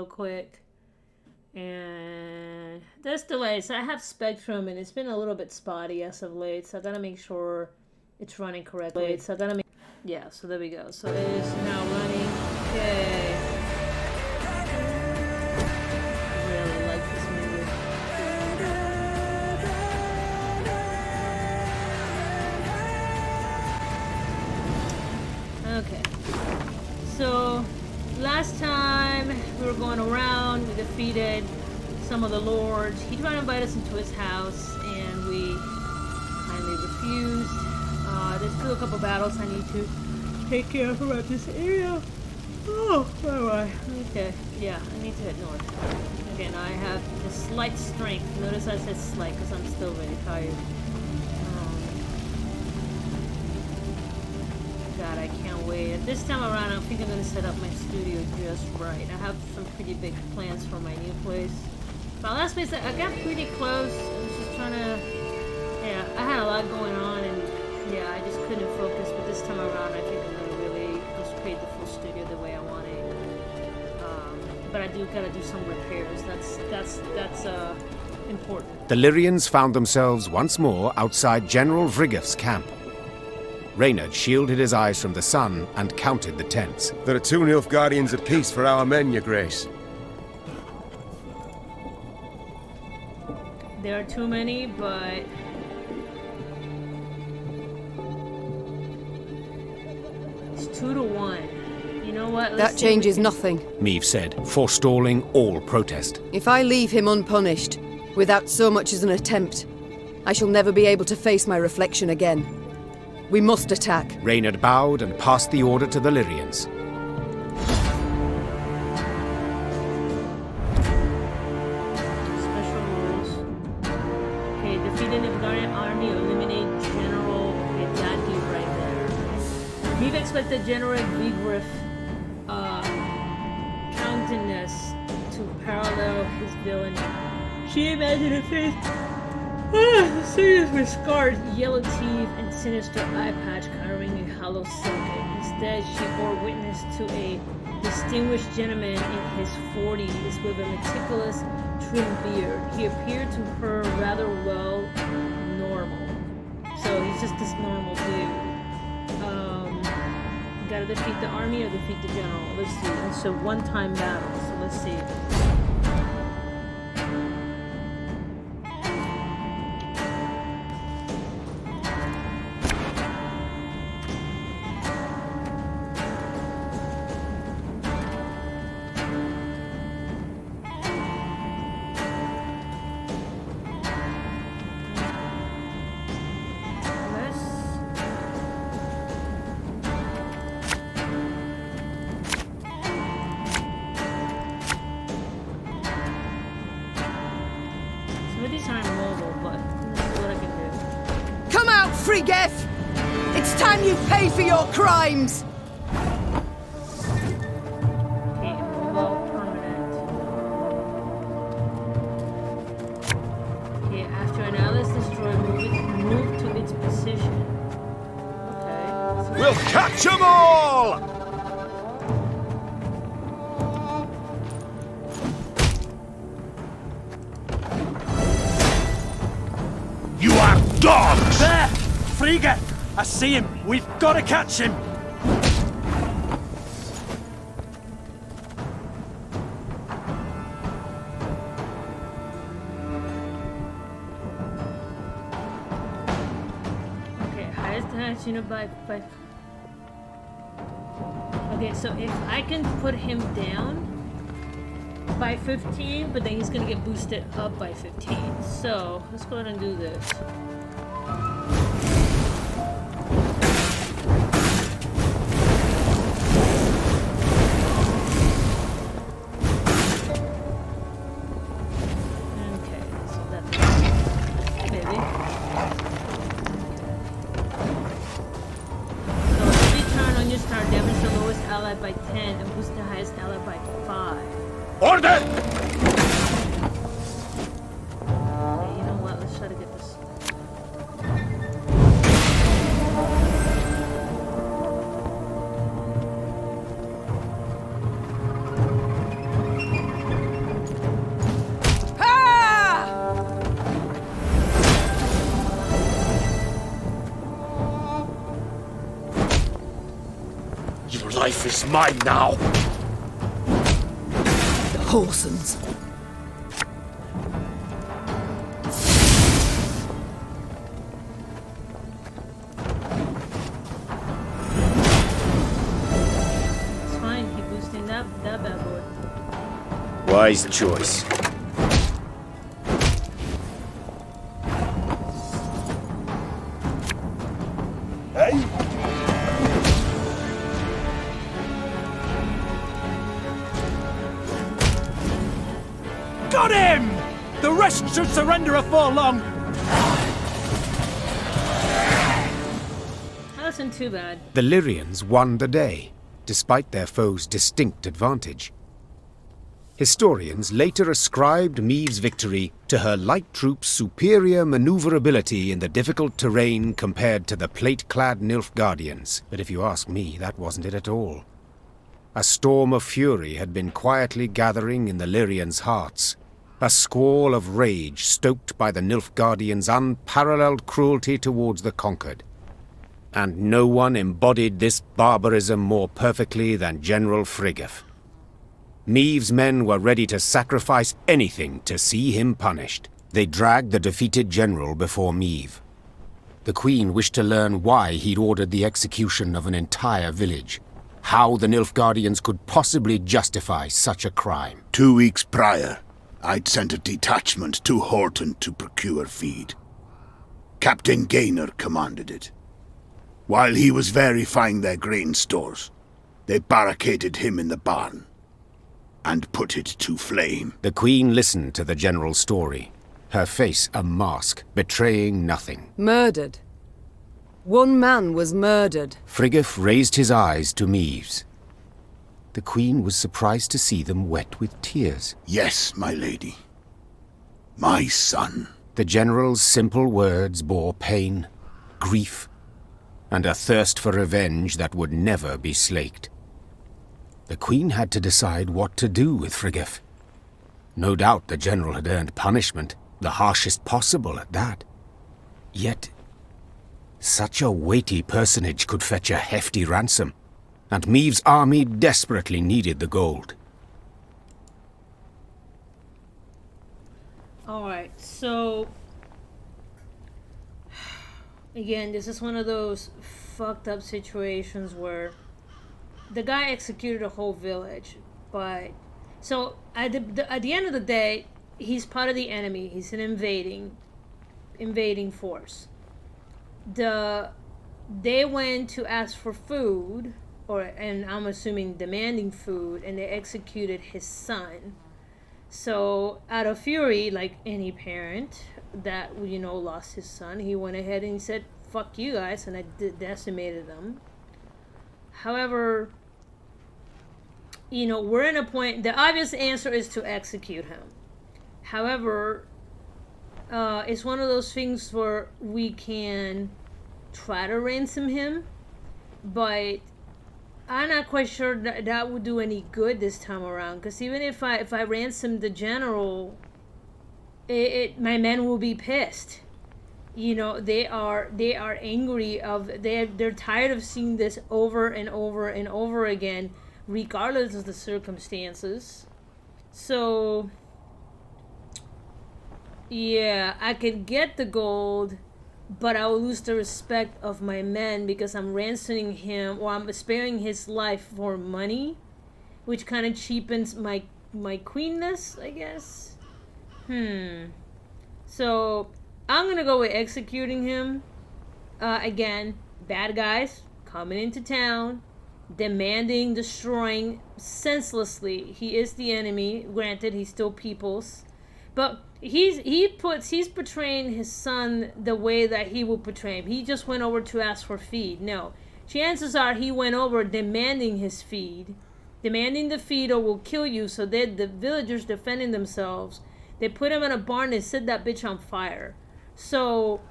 real quick. And there's delays. I have Spectrum, and it's been a little bit spotty as of late, so I gotta make sure it's running correctly. So there we go. So it is now running. Okay. I really like this music. Okay. So last time we were going around, we defeated some of the lords. He tried to invite us into his house, and we kindly refused. There's still a couple battles I need to take care of around this area. Oh, alright. Okay, yeah, I need to head north. Again, I have a slight strength. Notice I said slight because I'm still really tired. God, I can't wait. This time around, I think I'm going to set up my studio just right. I have some pretty big plans for my new place. My last place, I got pretty close. I was just trying to... Yeah, I had a lot going on, and yeah, I just couldn't focus. But this time around, I think I'm going to really just create the full studio the way I want it. But I do got to do some repairs. That's important. The Lyrians found themselves once more outside General Vrigeth's camp. Reynard shielded his eyes from the sun and counted the tents. There are 2 Nilfgaardians apiece for our men, Your Grace. There are too many, but... It's 2 to 1. You know what? That changes nothing. Meve said, forestalling all protest. If I leave him unpunished, without so much as an attempt, I shall never be able to face my reflection again. We must attack. Reynard bowed and passed the order to the Lyrians. Special rules. Okay, defeat an Nilfgaardian army or eliminate General... Okay, that dude right there. We've expected General Vigriff countenance to parallel his villainy. She imagined a face... serious with scarred yellow teeth and sinister eye patch covering a hollow socket. Instead, she bore witness to a distinguished gentleman in his 40s with a meticulous trim beard. He appeared to her rather well normal. So he's just this normal dude. Gotta defeat the army or defeat the general. Let's see. It's a one-time battle, so let's see. Vrigeth! It's time you pay for your crimes! Okay, mobile permanent. Okay, after an ally is destroyed, move to its position. Okay. So We'll catch them all! You are dogs! There! Vrigeth! I see him! We've got to catch him! okay, highest damage unit by... Okay, so if I can put him down by 15, but then he's gonna get boosted up by 15. So let's go ahead and do this. Okay, so that's hey, baby. So every turn on your start, damage the lowest ally by 10 and boost the highest ally by 5. Order! Okay, you know what? Let's try to get this. life is mine now. The whoresons. It's fine, keep boosting that bad boy. Wise choice. Got him! The rest should surrender afore long. That wasn't too bad. The Lyrians won the day, despite their foe's distinct advantage. Historians later ascribed Maeve's victory to her light troops' superior maneuverability in the difficult terrain compared to the plate-clad Nilfgaardians. But if you ask me, that wasn't it at all. A storm of fury had been quietly gathering in the Lyrians' hearts, a squall of rage stoked by the Nilfgaardians' unparalleled cruelty towards the conquered. And no one embodied this barbarism more perfectly than General Frigga. Maeve's men were ready to sacrifice anything to see him punished. They dragged the defeated general before Maeve. The Queen wished to learn why he'd ordered the execution of an entire village. How the Nilfgaardians could possibly justify such a crime. 2 weeks prior, I'd sent a detachment to Horton to procure feed. Captain Gaynor commanded it. While he was verifying their grain stores, they barricaded him in the barn and put it to flame. The Queen listened to the general's story, her face a mask, betraying nothing. Murdered. One man was murdered. Frigga raised his eyes to Maeve's. The Queen was surprised to see them wet with tears. Yes, my lady. My son. The general's simple words bore pain, grief, and a thirst for revenge that would never be slaked. The Queen had to decide what to do with Frigga. No doubt the general had earned punishment, the harshest possible at that. Yet, such a weighty personage could fetch a hefty ransom, and Maeve's army desperately needed the gold. Alright, so... Again, this is one of those fucked up situations where the guy executed a whole village, but... So, at the end of the day, he's part of the enemy. He's an invading force. They went to ask for food, and I'm assuming demanding food, and they executed his son. So, out of fury, like any parent that, lost his son, he went ahead and he said, fuck you guys, and I decimated them. However, we're in a point, the obvious answer is to execute him. However, it's one of those things where we can try to ransom him, but I'm not quite sure that would do any good this time around, because even if I ransom the general, my men will be pissed. They are angry they're tired of seeing this over and over and over again, regardless of the circumstances. So yeah, I could get the gold, but I will lose the respect of my men because I'm ransoming him, or I'm sparing his life for money, which kind of cheapens my queenness, I guess. So I'm gonna go with executing him. Again, bad guys coming into town, demanding, destroying senselessly. He is the enemy. Granted, he's still people's, but he's portraying his son the way that he will portray him. He just went over to ask for feed. No, chances are he went over demanding his feed, demanding the feed or will kill you. So the villagers defending themselves, they put him in a barn and set that bitch on fire. So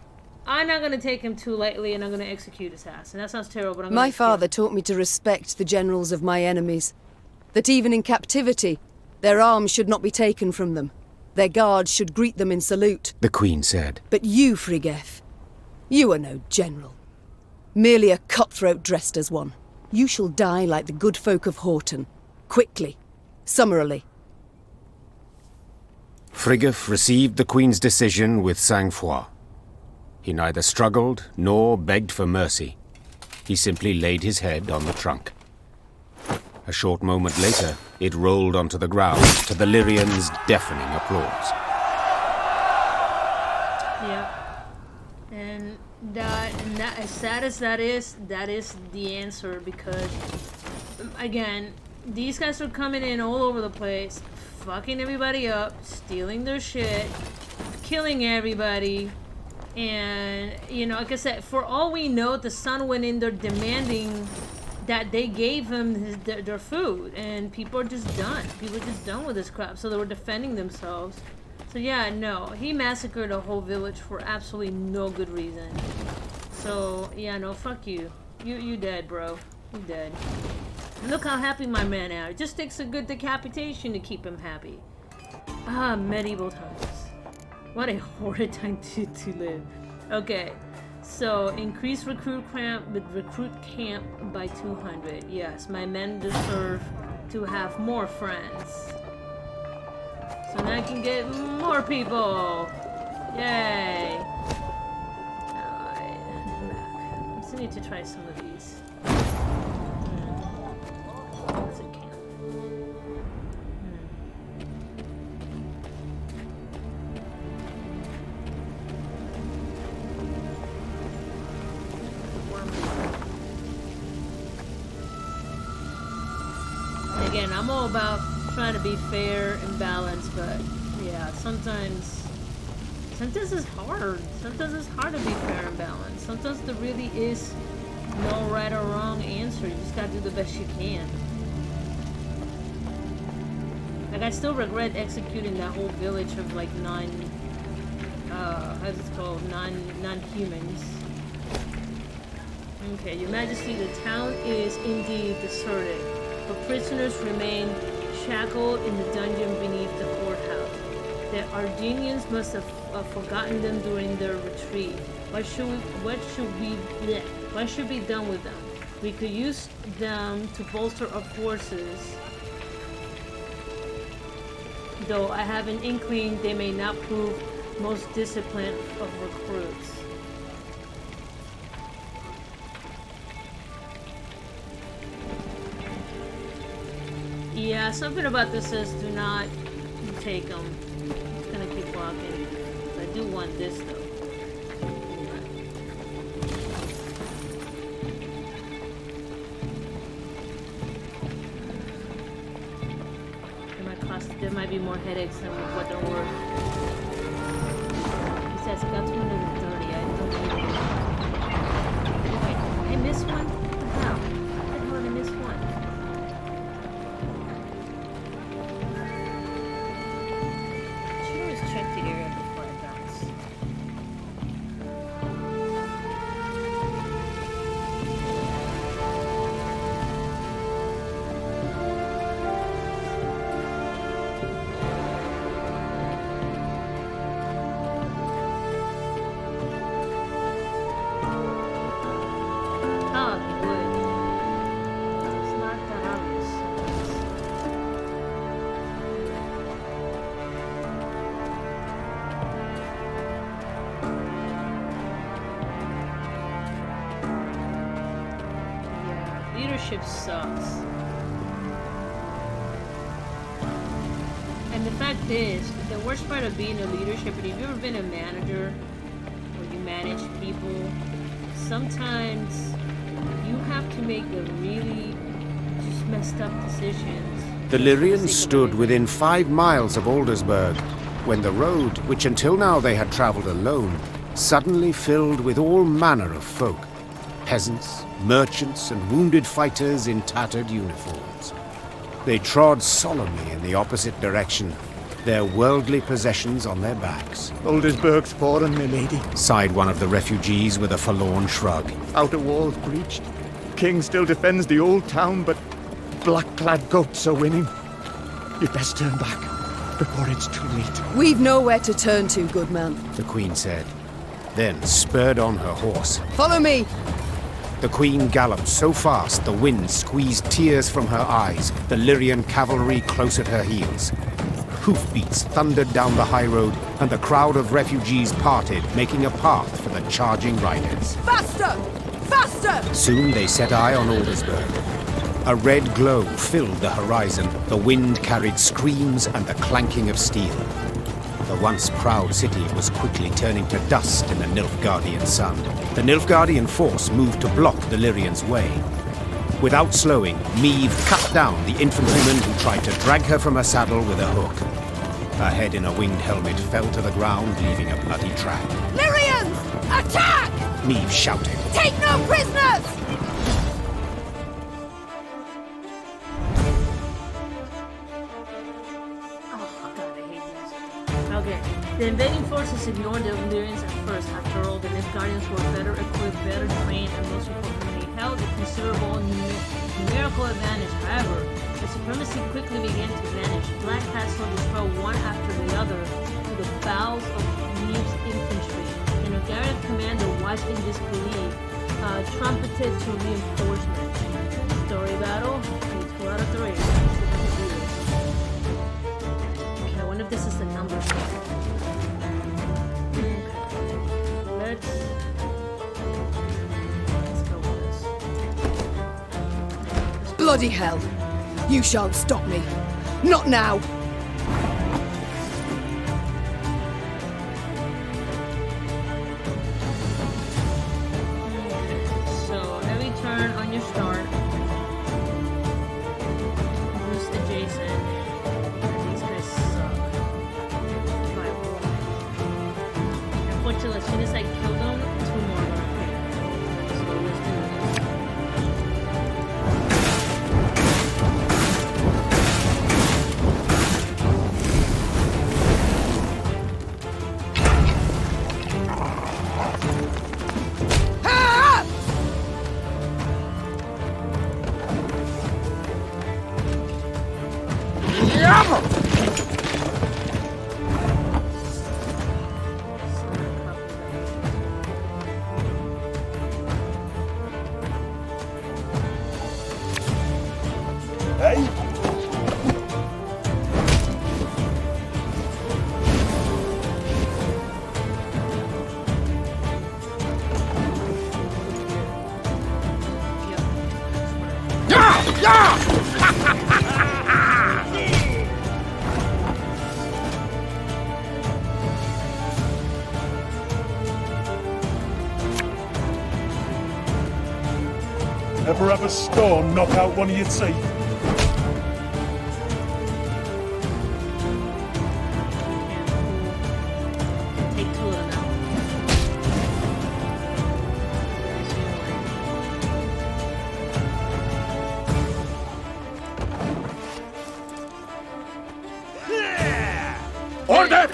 I'm not gonna take him too lightly, and I'm gonna execute his ass. And that sounds terrible, but I'm gonna My father taught me to respect the generals of my enemies. That even in captivity, their arms should not be taken from them. Their guards should greet them in salute. The Queen said. But you, Frigga, you are no general. Merely a cutthroat dressed as one. You shall die like the good folk of Horton. Quickly. Summarily. Frigga received the Queen's decision with sang-froid. He neither struggled nor begged for mercy. He simply laid his head on the trunk. A short moment later, it rolled onto the ground to the Lyrians' deafening applause. Yep. And that, as sad as that is the answer, because, again, these guys are coming in all over the place, fucking everybody up, stealing their shit, killing everybody, and, you know, like I said, for all we know, the son went in there demanding that they gave him their food, and people are just done. People are just done with this crap, so they were defending themselves. So yeah, no, he massacred a whole village for absolutely no good reason. So yeah, no, fuck you. You dead, bro. You dead. And look how happy my man is. It just takes a good decapitation to keep him happy. Ah, medieval times. What a horrid time to live. Okay, so increase recruit camp by 200. Yes, my men deserve to have more friends. So now I can get more people! Yay! Alright, I'm back. I just need to try some of these. What's a camp? Again, I'm all about trying to be fair and balanced, but yeah, sometimes it's hard. Sometimes it's hard to be fair and balanced. Sometimes there really is no right or wrong answer. You just gotta do the best you can. Like, I still regret executing that whole village of like non-humans. Okay, Your Majesty, the town is indeed deserted, but prisoners remain shackled in the dungeon beneath the courthouse. The Argenians must have forgotten them during their retreat. What should be done with them? We could use them to bolster our forces, though I have an inkling they may not prove most disciplined of recruits. Yeah, something about this says do not take them. I'm just gonna keep walking. I do want this though. There might be more headaches than what they're worth. He says, got 230. I don't need it. Wait, I missed one? What the hell? How did I miss one? Check the area before I bounce. Oh, wood. It's not that obvious. Leadership sucks. And the fact is, the worst part of being a leadership, and if you've ever been a manager, or you manage people, sometimes you have to make the really just messed up decisions. The Lyrians stood within 5 miles of Aldersburg, when the road, which until now they had travelled alone, suddenly filled with all manner of folk. Peasants, merchants, and wounded fighters in tattered uniforms. They trod solemnly in the opposite direction, their worldly possessions on their backs. Aldersburg's fallen, my lady. Sighed one of the refugees with a forlorn shrug. Outer walls breached. King still defends the old town, but black-clad goats are winning. You'd best turn back before it's too late. We've nowhere to turn to, good man. The Queen said, then spurred on her horse. Follow me! The queen galloped so fast the wind squeezed tears from her eyes, the Lyrian cavalry close at her heels. Hoofbeats thundered down the high road, and the crowd of refugees parted, making a path for the charging riders. Faster! Faster! Soon they set eye on Aldersburg. A red glow filled the horizon, the wind carried screams and the clanking of steel. The once proud city was quickly turning to dust in the Nilfgaardian sun. The Nilfgaardian force moved to block the Lyrians' way. Without slowing, Meve cut down the infantryman who tried to drag her from her saddle with a hook. Her head in a winged helmet fell to the ground, leaving a bloody track. Lyrians! Attack! Meve shouted. Take no prisoners! Oh, God, I hate this. Okay. The invading forces ignored the Illyrians at first. After all, the Nilfgaardians were better equipped, better trained, and most importantly, held a considerable numerical advantage. However, the supremacy quickly began to vanish. Black Castle destroyed one after the other to the bowels of Meve's infantry. The Nilfgaardian commander, wise in disbelief, trumpeted to reinforcement. Story battle, 2 out of 3. Okay, I wonder if this is the numbers. Let's go with this. Bloody hell! You shan't stop me. Not now! So every turn on your start, boost adjacent. These guys suck. By 1. Unfortunately, as soon as I kill them, 2 more are appear. So let's do this. Ever have a storm knock out one of your teeth? Take 2 of them out. Order!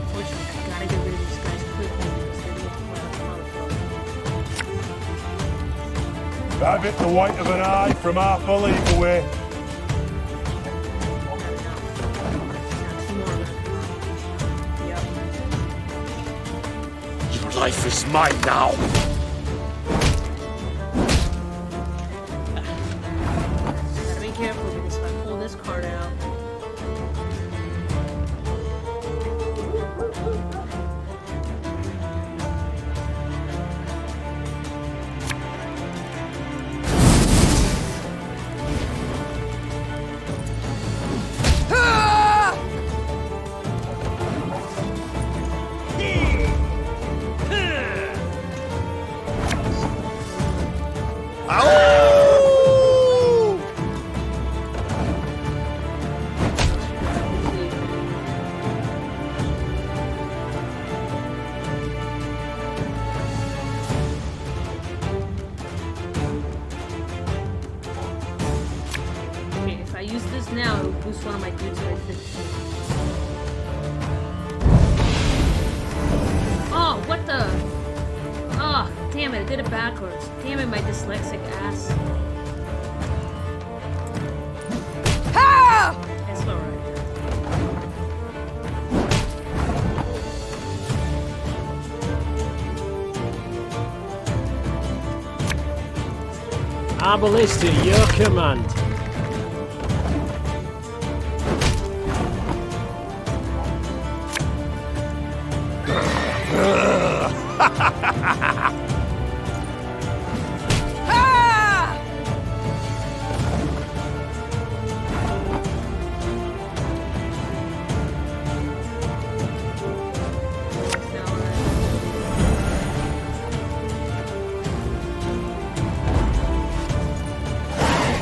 Unfortunately, I gotta get rid of these guys quickly because they look like a Have it the white of an eye from half a league away. Your life is mine now. Gotta be careful because if I pull this card out. Okay, if I use this now, it will boost one of my dudes by 15. Oh, what the? Oh, damn it, I did it backwards. Damn it, my dyslexic ass. Ah! Our ballista, your command.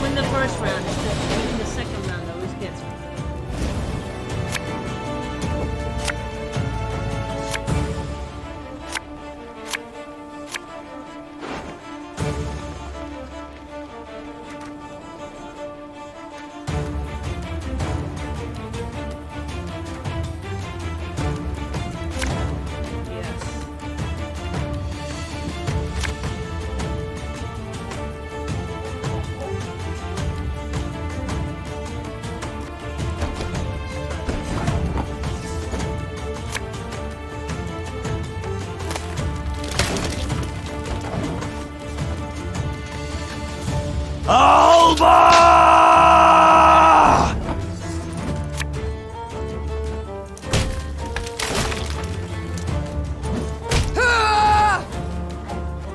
Win the first round, winning the second round always gets me. Yes. Alba!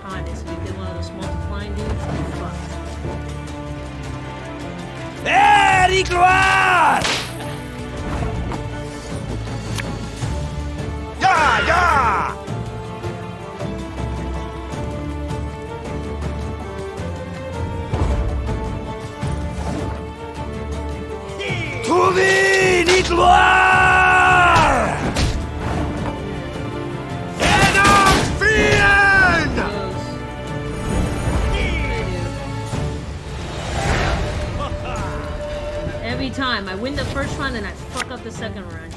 Honest, if you get one of those multiplying dudes, you're fucked. Eric Gloire! Yeah, yeah! To thee, gloire! Enough fear! Every time I win the first round and I fuck up the second round.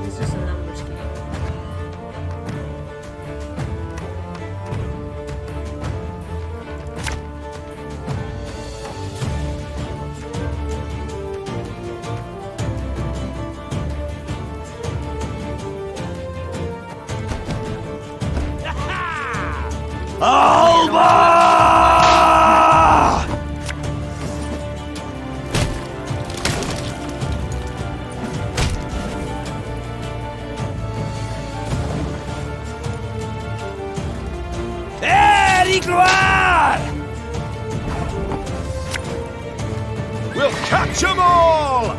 It's just a numbers game. Alba! Eric Gloire! We'll catch 'em all!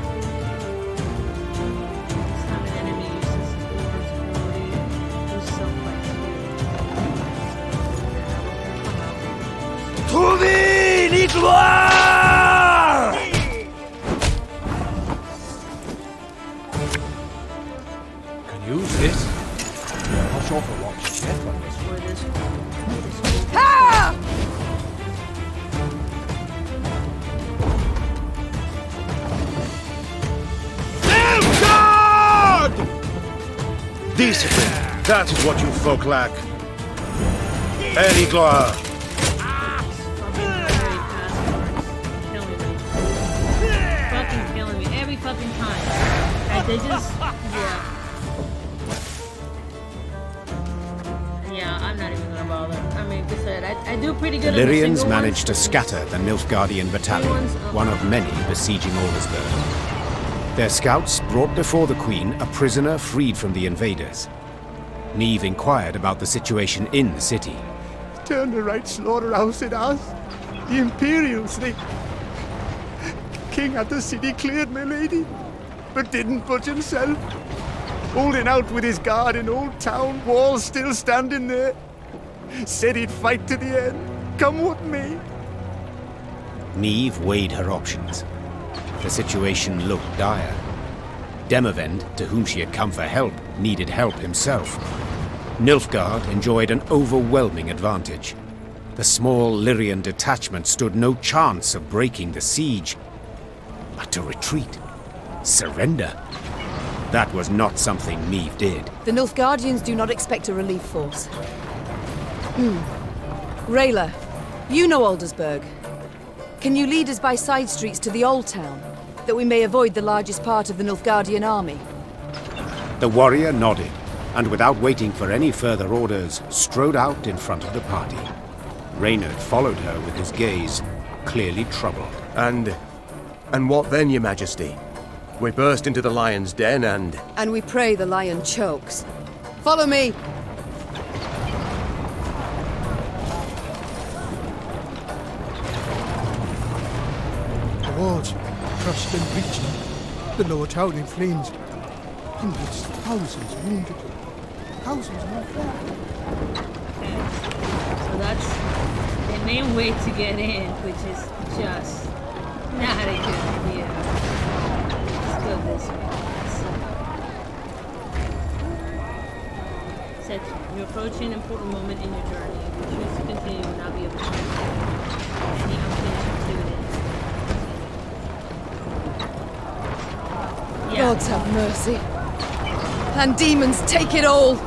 It's not an enemy uses Uber's ability. Use self-fight To thee, gloire! Can use this. Not sure for what yet. for this. God! Discipline. That is what you folk lack. Any gloire. Fucking killing me every fucking time. Like, they just, yeah, I'm not even gonna bother. I mean, like I said, I do pretty good. Illyrians managed to scatter the Nilfgaardian battalion, one of many besieging Aldersburg. Their scouts brought before the queen a prisoner freed from the invaders. Neve inquired about the situation in the city. Turn the right slaughterhouse in us. The Imperials, they... King had the city cleared, my lady, but didn't budge himself. Holding out with his guard in Old Town, walls still standing there. Said he'd fight to the end, come what may. Neve weighed her options. The situation looked dire. Demavend, to whom she had come for help, needed help himself. Nilfgaard enjoyed an overwhelming advantage. The small Lyrian detachment stood no chance of breaking the siege. But to retreat, surrender, that was not something Neve did. The Nilfgaardians do not expect a relief force. Rayla, you know Aldersburg. Can you lead us by side streets to the Old Town? that we may avoid the largest part of the Nilfgaardian army. The warrior nodded, and without waiting for any further orders, strode out in front of the party. Reynard followed her with his gaze, clearly troubled. And what then, Your Majesty? We burst into the lion's den and... And we pray the lion chokes. Follow me! The walls crushed and breaching. The lower town in flames. Hundreds, thousands wounded. Thousands more fled. So that's the main way to get in, which is just not a good idea. Let's go this way. Said you're approaching an important moment in your journey. If you choose to continue, you will not be able to any unfinished activity. Yeah. Gods have mercy. And demons take it all!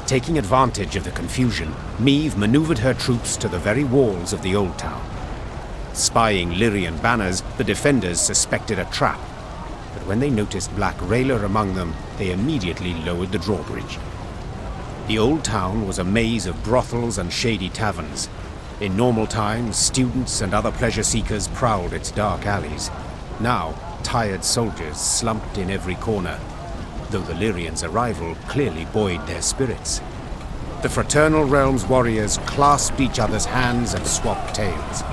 Taking advantage of the confusion, Meve maneuvered her troops to the very walls of the old town. Spying Lyrian banners, the defenders suspected a trap. But when they noticed Black Railer among them, they immediately lowered the drawbridge. The old town was a maze of brothels and shady taverns. In normal times, students and other pleasure seekers prowled its dark alleys. Now, tired soldiers slumped in every corner, though the Lyrians' arrival clearly buoyed their spirits. The Fraternal Realm's warriors clasped each other's hands and swapped tales.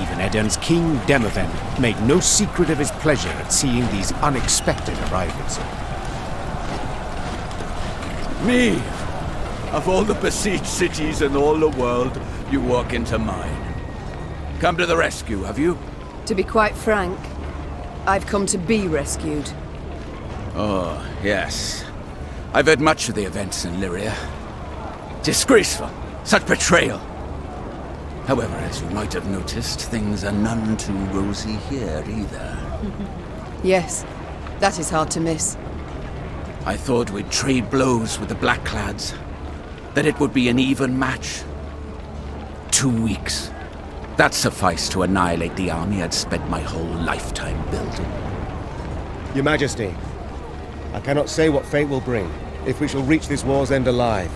Even Eden's king, Demavend, made no secret of his pleasure at seeing these unexpected arrivals. Me! Of all the besieged cities in all the world, you walk into mine. Come to the rescue, have you? To be quite frank, I've come to be rescued. Oh, yes. I've heard much of the events in Lyria. Disgraceful. Such betrayal. However, as you might have noticed, things are none too rosy here either. Yes, that is hard to miss. I thought we'd trade blows with the Blackclads. That it would be an even match. 2 weeks. That sufficed to annihilate the army I'd spent my whole lifetime building. Your Majesty, I cannot say what fate will bring, if we shall reach this war's end alive.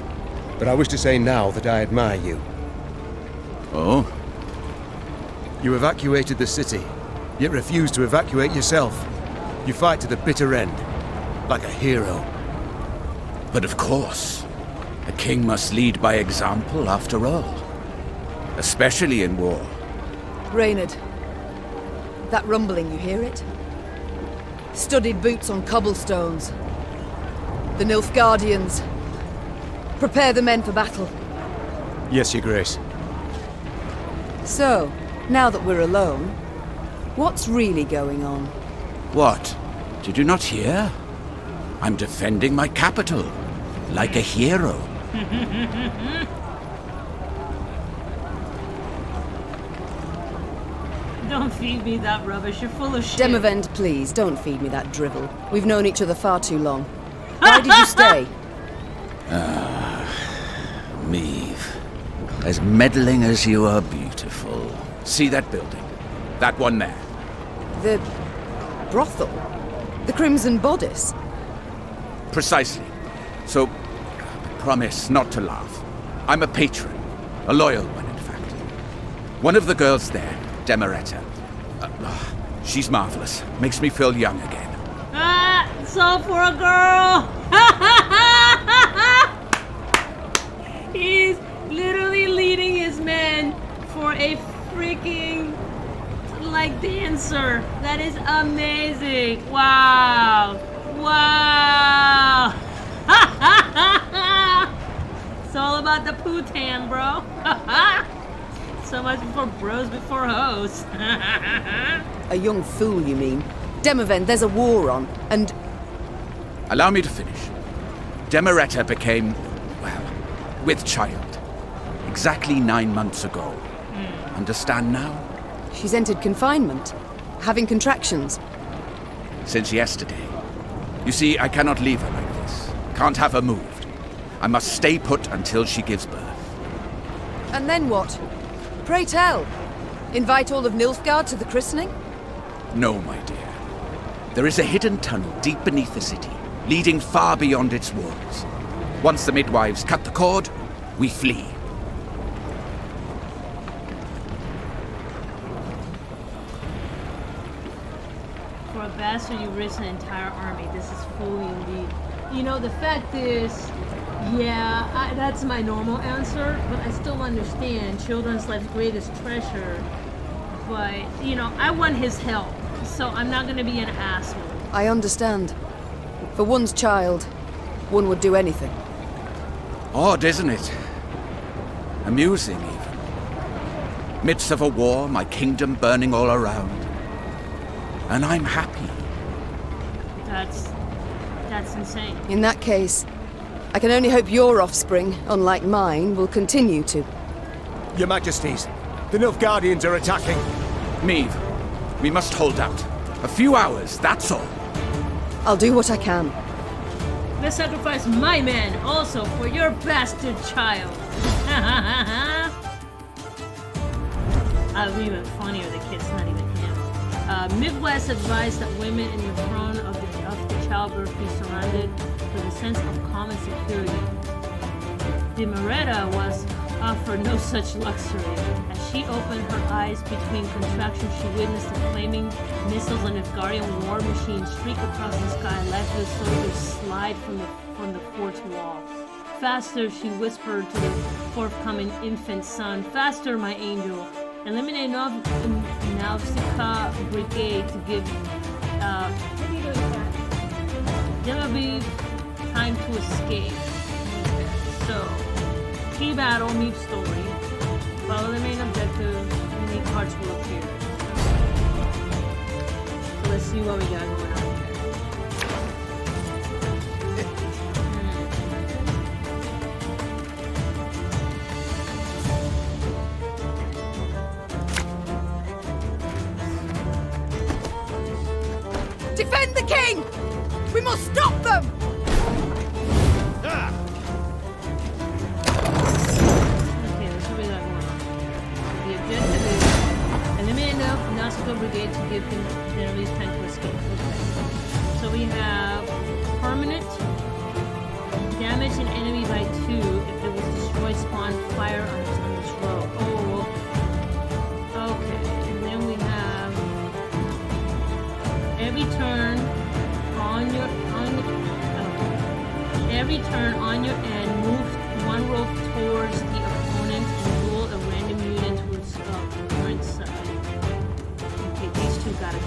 But I wish to say now that I admire you. Oh? You evacuated the city, yet refused to evacuate yourself. You fight to the bitter end, like a hero. But of course. A king must lead by example, after all. Especially in war. Reynard, that rumbling, you hear it? Studded boots on cobblestones. The Nilfgaardians. Prepare the men for battle. Yes, Your Grace. So, now that we're alone, what's really going on? What? Did you not hear? I'm defending my capital. Like a hero. Don't feed me that rubbish, you're full of shit. Demavend, please, don't feed me that drivel. We've known each other far too long. Why did you stay? Meve. As meddling as you are beautiful. See that building? That one there. The brothel? The Crimson Bodice? Precisely. So, promise not to laugh. I'm a patron. A loyal one, in fact. One of the girls there, Demeretta. She's marvelous. Makes me feel young again. Ah, it's all for a girl. He's literally leading his men for a freaking, dancer. That is amazing. Wow. Wow. It's all about the pootan, bro. So much for bros before hoes. A young fool, you mean? Demavend, there's a war on, and... Allow me to finish. Demeretta became, with child. Exactly 9 months ago. Understand now? She's entered confinement, having contractions. Since yesterday. You see, I cannot leave her like this. Can't have her moved. I must stay put until she gives birth. And then what? Pray tell. Invite all of Nilfgaard to the christening? No, my dear. There is a hidden tunnel deep beneath the city, leading far beyond its walls. Once the midwives cut the cord, we flee. For a bastard, you risked an entire army. This is fully indeed. You know, the fact is, yeah, that's my normal answer, but I still understand children's life's greatest treasure. But, you know, I want his help, so I'm not gonna be an asshole. I understand. For one's child, one would do anything. Odd, isn't it? Amusing, even. Midst of a war, my kingdom burning all around. And I'm happy. That's insane. In that case, I can only hope your offspring, unlike mine, will continue to. Your Majesties, the Nilfgaardians are attacking. Meve, we must hold out. A few hours, that's all. I'll do what I can. Let's sacrifice my man also for your bastard child. I'll be even funnier, the kid's not even him. Midwest advised that women in the throne of the childbirth be surrounded with a sense of common security. Demereta was offered no such luxury. As she opened her eyes between contractions, she witnessed the flaming missiles and Nilfgaardian war machines streak across the sky, likely the soldiers slide from the fort's wall. Faster, she whispered to the forthcoming infant son. Faster, my angel. Eliminate Navsika brigade to give Demabe time to escape. So, key battle, Meep story. Follow the main objective, unique cards will appear. So let's see what we got going on here. Defend the king! We must stop them! Okay, let's see what we got going on. The objective is eliminate enough Nautical Brigade to give them Genovese time to escape. Okay. So we have permanent damage an enemy by 2 if it was destroyed, spawn fire on its row. Oh, okay. And then we have every turn every turn on your end, move one row towards the opponent and roll a random unit to its current side. Okay, these two gotta go.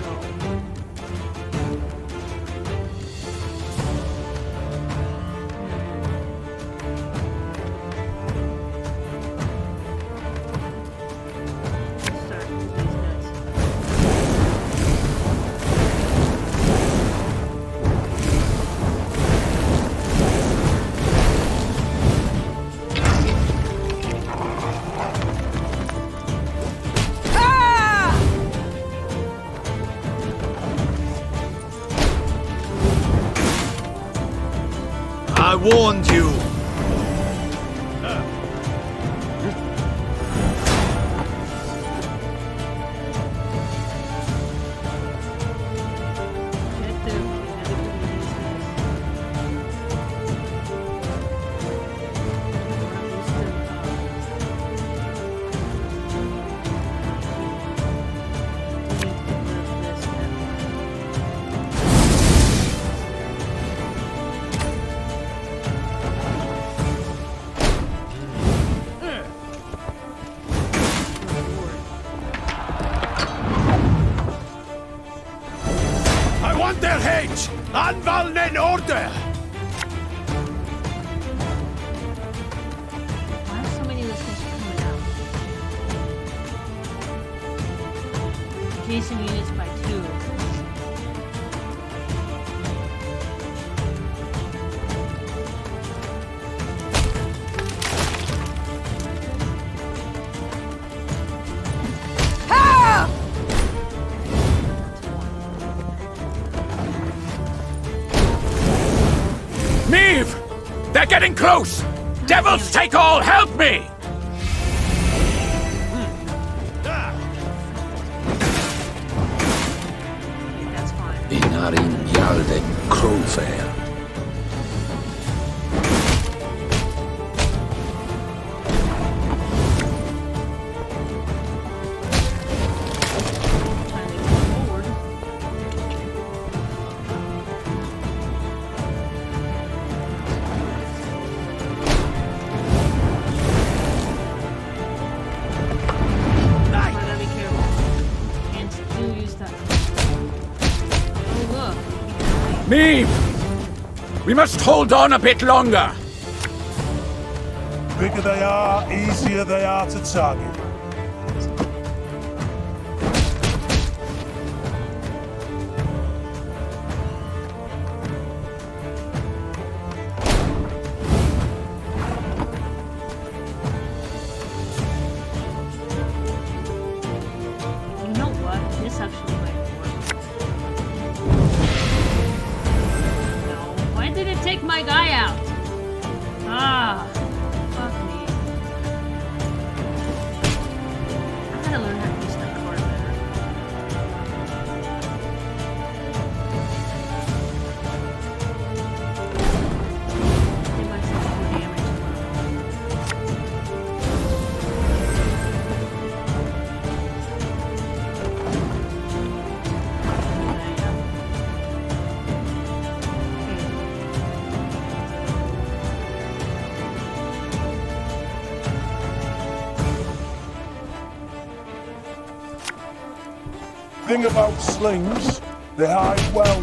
Start with these guys. I warned you! Their heads! Anvallen in order! Why are so many listeners coming out? Adjacent units by 2. Meve! They're getting close! Devils take all, help me! That's fine. Inarin Yalde Crowfair. Trying to move forward. I gotta be careful. Can't do use that. Oh look. Meve! We must hold on a bit longer. Bigger they are, easier they are to target. You know what? This actually might work. No. Why did it take my guy out? Ah. Fuck me. I gotta learn how to use that card better. Give myself more damage. Thing about slings, they hide well.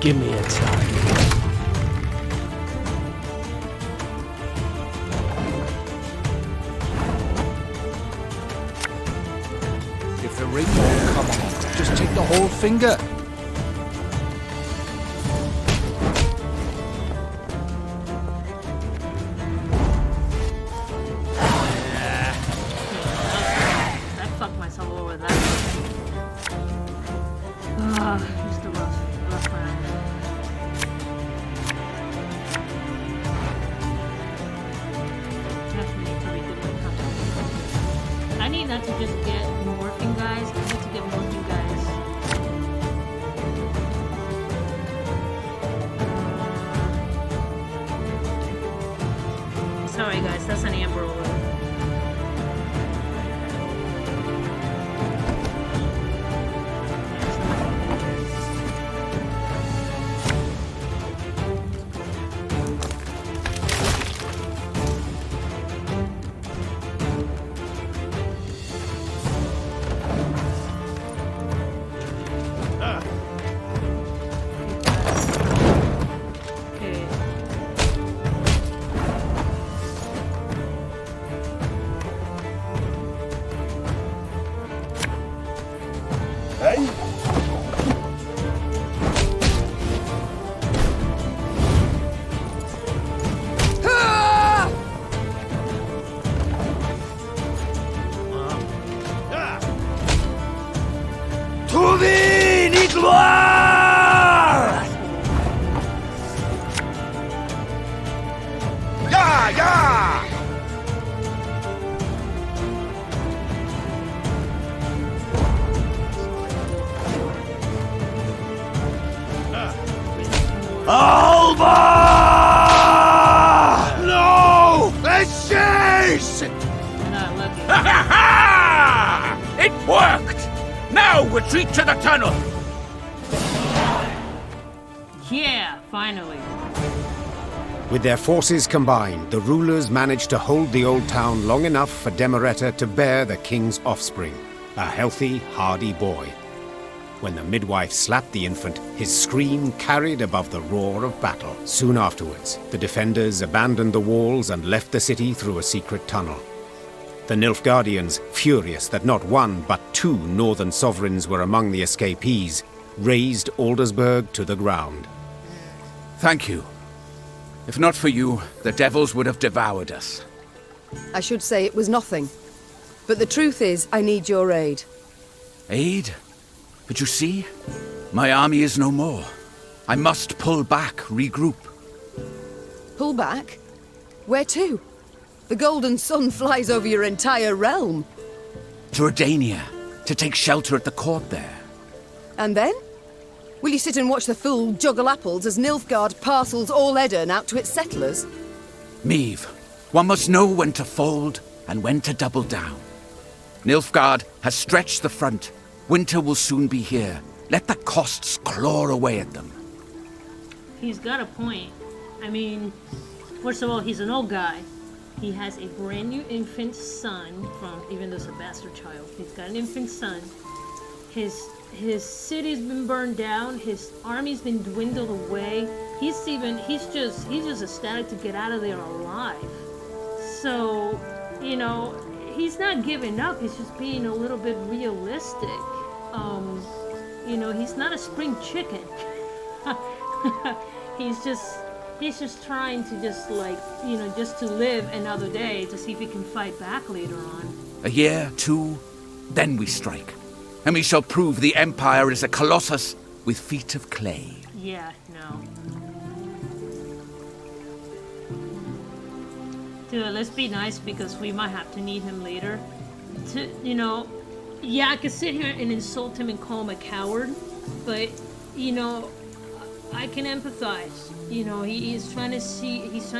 Give me a target. If the ring won't come off, just take the whole finger. I fucked myself over with that. Just a rough round. Definitely pretty good with company. I need not to just get morphing guys. I need to get morphing guys. Sorry guys, that's an amber alert. Okay. Hey? Tuvi ni gloire! Ya, ya! Alba! No! Escape! Not lucky. Ha ha ha! It worked! Now retreat to the tunnel! Yeah, finally. With their forces combined, the rulers managed to hold the old town long enough for Demereta to bear the king's offspring, a healthy, hardy boy. When the midwife slapped the infant, his scream carried above the roar of battle. Soon afterwards, the defenders abandoned the walls and left the city through a secret tunnel. The Nilfgaardians, furious that not one but two northern sovereigns were among the escapees, razed Aldersburg to the ground. Thank you. If not for you, the devils would have devoured us. I should say it was nothing. But the truth is, I need your aid. Aid? But you see, my army is no more. I must pull back, regroup. Pull back? Where to? The golden sun flies over your entire realm. To Redania, to take shelter at the court there. And then? Will you sit and watch the fool juggle apples as Nilfgaard parcels all Edirn out to its settlers? Meve, one must know when to fold and when to double down. Nilfgaard has stretched the front. Winter will soon be here. Let the costs claw away at them. He's got a point. I mean, first of all, he's an old guy. He has a brand new infant son even though it's a bastard child. He's got an infant son. His city's been burned down. His army's been dwindled away. He's just ecstatic to get out of there alive. So, he's not giving up. He's just being a little bit realistic. He's not a spring chicken. He's just trying to just to live another day to see if he can fight back later on. A year, two, then we strike. And we shall prove the Empire is a colossus with feet of clay. Yeah, no. Dude, let's be nice because we might have to need him later. Yeah, I could sit here and insult him and call him a coward, but, I can empathize. He's trying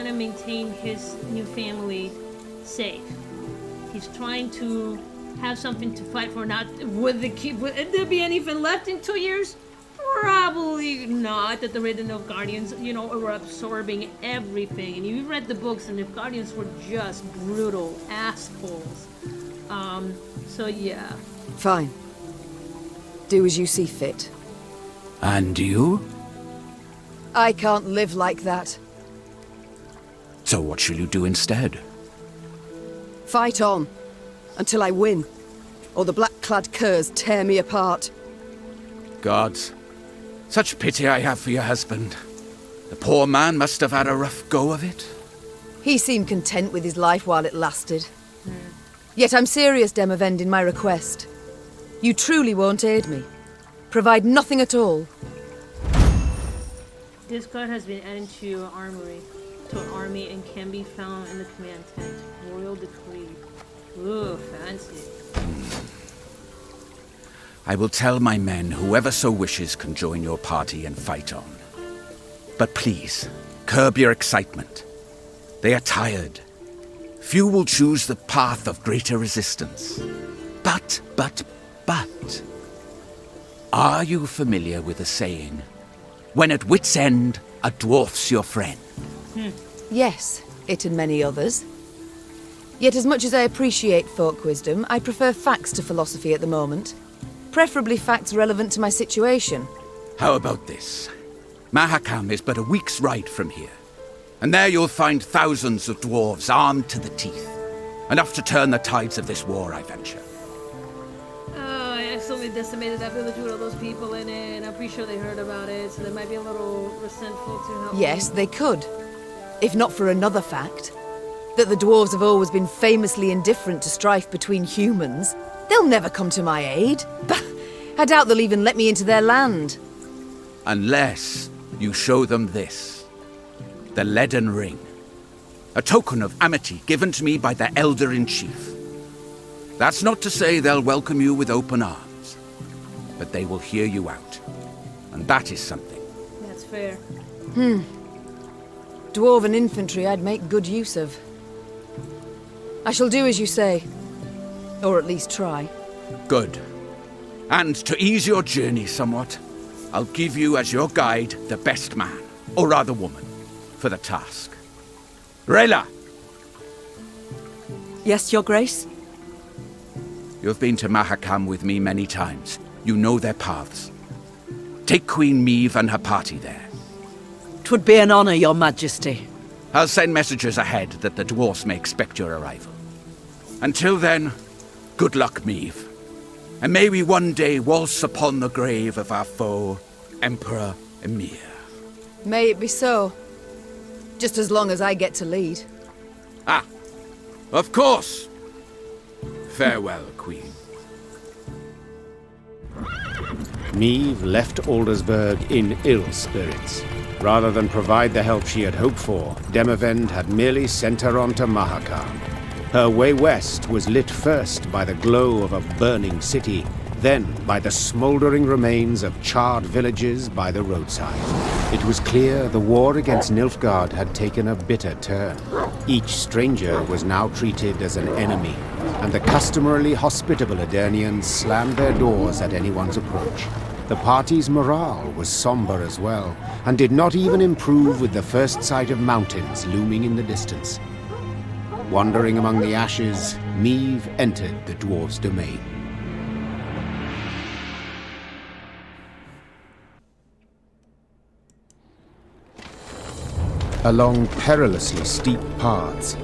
to maintain his new family safe. He's trying to have something to fight for. Not would there be anything left in 2 years? Probably not. That the Red Guardians, are absorbing everything. And you read the books, and the Guardians were just brutal assholes. So yeah. Fine. Do as you see fit. And you? I can't live like that. So what shall you do instead? Fight on. Until I win. Or the black-clad curs tear me apart. Gods, such pity I have for your husband. The poor man must have had a rough go of it. He seemed content with his life while it lasted. Yet I'm serious, Demavend, in my request. You truly won't aid me. Provide nothing at all. This card has been added to your armory, to an army, and can be found in the command tent. Royal decree. Ooh, fancy. I will tell my men whoever so wishes can join your party and fight on. But please, curb your excitement. They are tired. Few will choose the path of greater resistance. But, are you familiar with the saying, when at wit's end, a dwarf's your friend? Yes, it and many others. Yet as much as I appreciate folk wisdom, I prefer facts to philosophy at the moment. Preferably facts relevant to my situation. How about this? Mahakam is but a week's ride from here. And there you'll find thousands of dwarves armed to the teeth. Enough to turn the tides of this war, I venture. I accidentally decimated that village with all those people in it, and I'm pretty sure they heard about it, so they might be a little resentful to help Yes, me. they could. If not for another fact. That the dwarves have always been famously indifferent to strife between humans. They'll never come to my aid. Bah! I doubt they'll even let me into their land. Unless you show them this. The leaden ring. A token of amity given to me by the Elder-in-Chief. That's not to say they'll welcome you with open arms. But they will hear you out. And that is something. That's fair. Dwarven infantry I'd make good use of. I shall do as you say. Or at least try. Good. And to ease your journey somewhat, I'll give you as your guide the best man, or rather woman, for the task. Rayla! Yes, Your Grace? You've been to Mahakam with me many times. You know their paths. Take Queen Meve and her party there. 'Twould be an honor, Your Majesty. I'll send messengers ahead that the dwarfs may expect your arrival. Until then, good luck, Meve. And may we one day waltz upon the grave of our foe, Emperor Emir. May it be so. Just as long as I get to lead. Ah, Of course! Farewell, Queen. Meve left Aldersburg in ill spirits. Rather than provide the help she had hoped for, Demavend had merely sent her on to Mahakam. Her way west was lit first by the glow of a burning city, then by the smouldering remains of charred villages by the roadside. It was clear the war against Nilfgaard had taken a bitter turn. Each stranger was now treated as an enemy, and the customarily hospitable Adernians slammed their doors at anyone's approach. The party's morale was somber as well, and did not even improve with the first sight of mountains looming in the distance. Wandering among the ashes, Meve entered the dwarves' domain. Along perilously steep paths,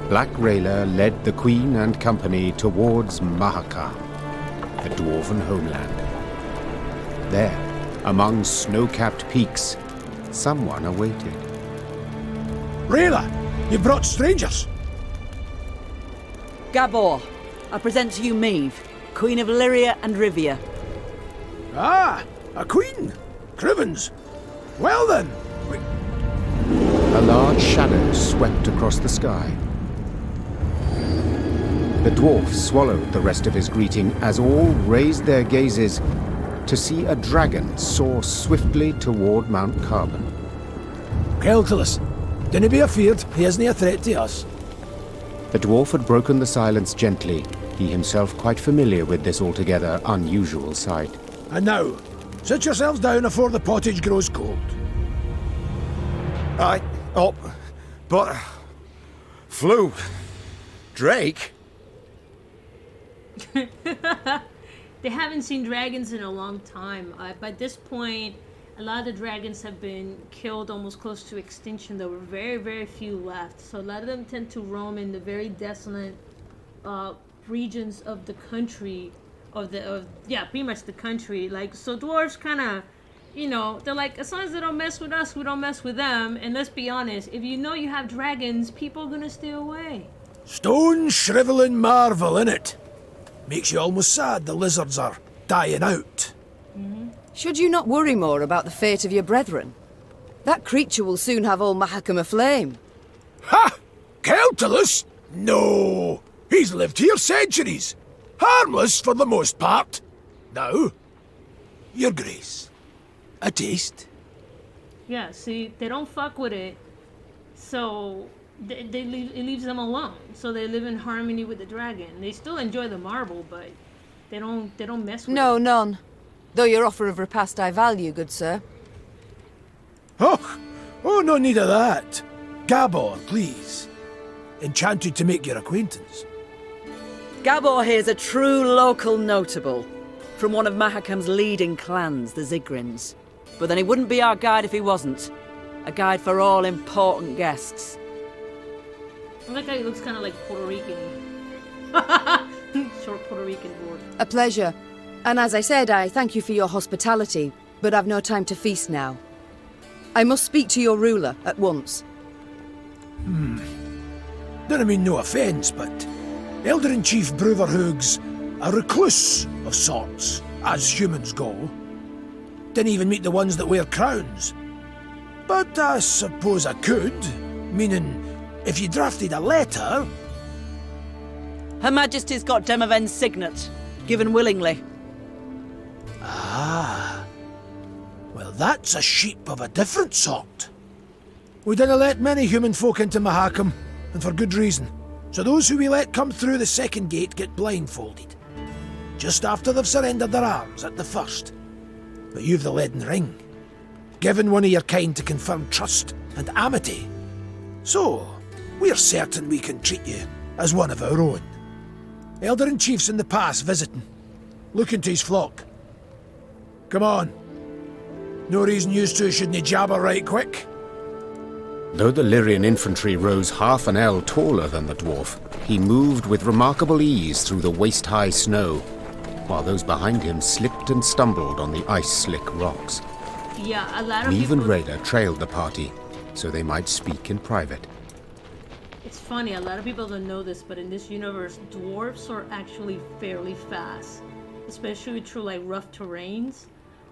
Black Rayla led the Queen and company towards Mahakam, the dwarven homeland. There, among snow-capped peaks, someone awaited. Rayla, you brought strangers. Gabor, I present to you Meve, Queen of Lyria and Rivia. Ah, a queen. Crivens. Well then. A large shadow swept across the sky. The dwarf swallowed the rest of his greeting as all raised their gazes to see a dragon soar swiftly toward Mount Carbon. Keltalus, dinna be afeard, he isn't a threat to us. The dwarf had broken the silence gently, he himself quite familiar with this altogether unusual sight. And now, sit yourselves down afore the pottage grows cold. Aye, up, but... Flew. Drake? They haven't seen dragons in a long time. By this point, a lot of the dragons have been killed almost close to extinction. There were very, very few left. So a lot of them tend to roam in the very desolate regions of the country. Pretty much the country. Like, so dwarves kind of, you know, they're like, as long as they don't mess with us, we don't mess with them. And let's be honest, if you know you have dragons, people are gonna stay away. Stone shriveling marvel, innit? Makes you almost sad the lizards are dying out. Should you not worry more about the fate of your brethren? That creature will soon have all Mahakam aflame. Ha! Keltalus? No! He's lived here centuries. Harmless for the most part. Now, your grace. A taste? Yeah, see, they don't fuck with it, so it leaves them alone. So they live in harmony with the dragon. They still enjoy the marble, but they don't mess with it. No, none. Though your offer of repast I value, good sir. Oh, no need of that. Gabor, please. Enchanted to make your acquaintance. Gabor here's a true local notable, from one of Mahakam's leading clans, the Zigrins. But then he wouldn't be our guide if he wasn't. A guide for all important guests. I like how he looks kind of like Puerto Rican. Short Puerto Rican dwarf. A pleasure. And as I said, I thank you for your hospitality, but I've no time to feast now. I must speak to your ruler at once. Don't mean no offence, but Elder-in-Chief Bruverhoog's a recluse of sorts, as humans go. Didn't even meet the ones that wear crowns. But I suppose I could, meaning if you drafted a letter... Her Majesty's got Demavend's signet, given willingly. Ah. Well, that's a sheep of a different sort. We didn't let many human folk into Mahakam, and for good reason. So those who we let come through the second gate get blindfolded. Just after they've surrendered their arms at the first. But you've the leaden ring. Given one of your kind to confirm trust and amity. So, we're certain we can treat you as one of our own. Elder-in-Chief's in the pass visiting. Looking to his flock. Come on. No reason you two shouldn't jabber right quick. Though the Lyrian infantry rose half an ell taller than the dwarf, he moved with remarkable ease through the waist-high snow, while those behind him slipped and stumbled on the ice-slick rocks. Yeah, a lot of Meve people... and Rayla trailed the party, so they might speak in private. It's funny, a lot of people don't know this, but in this universe, dwarves are actually fairly fast, especially through like rough terrains.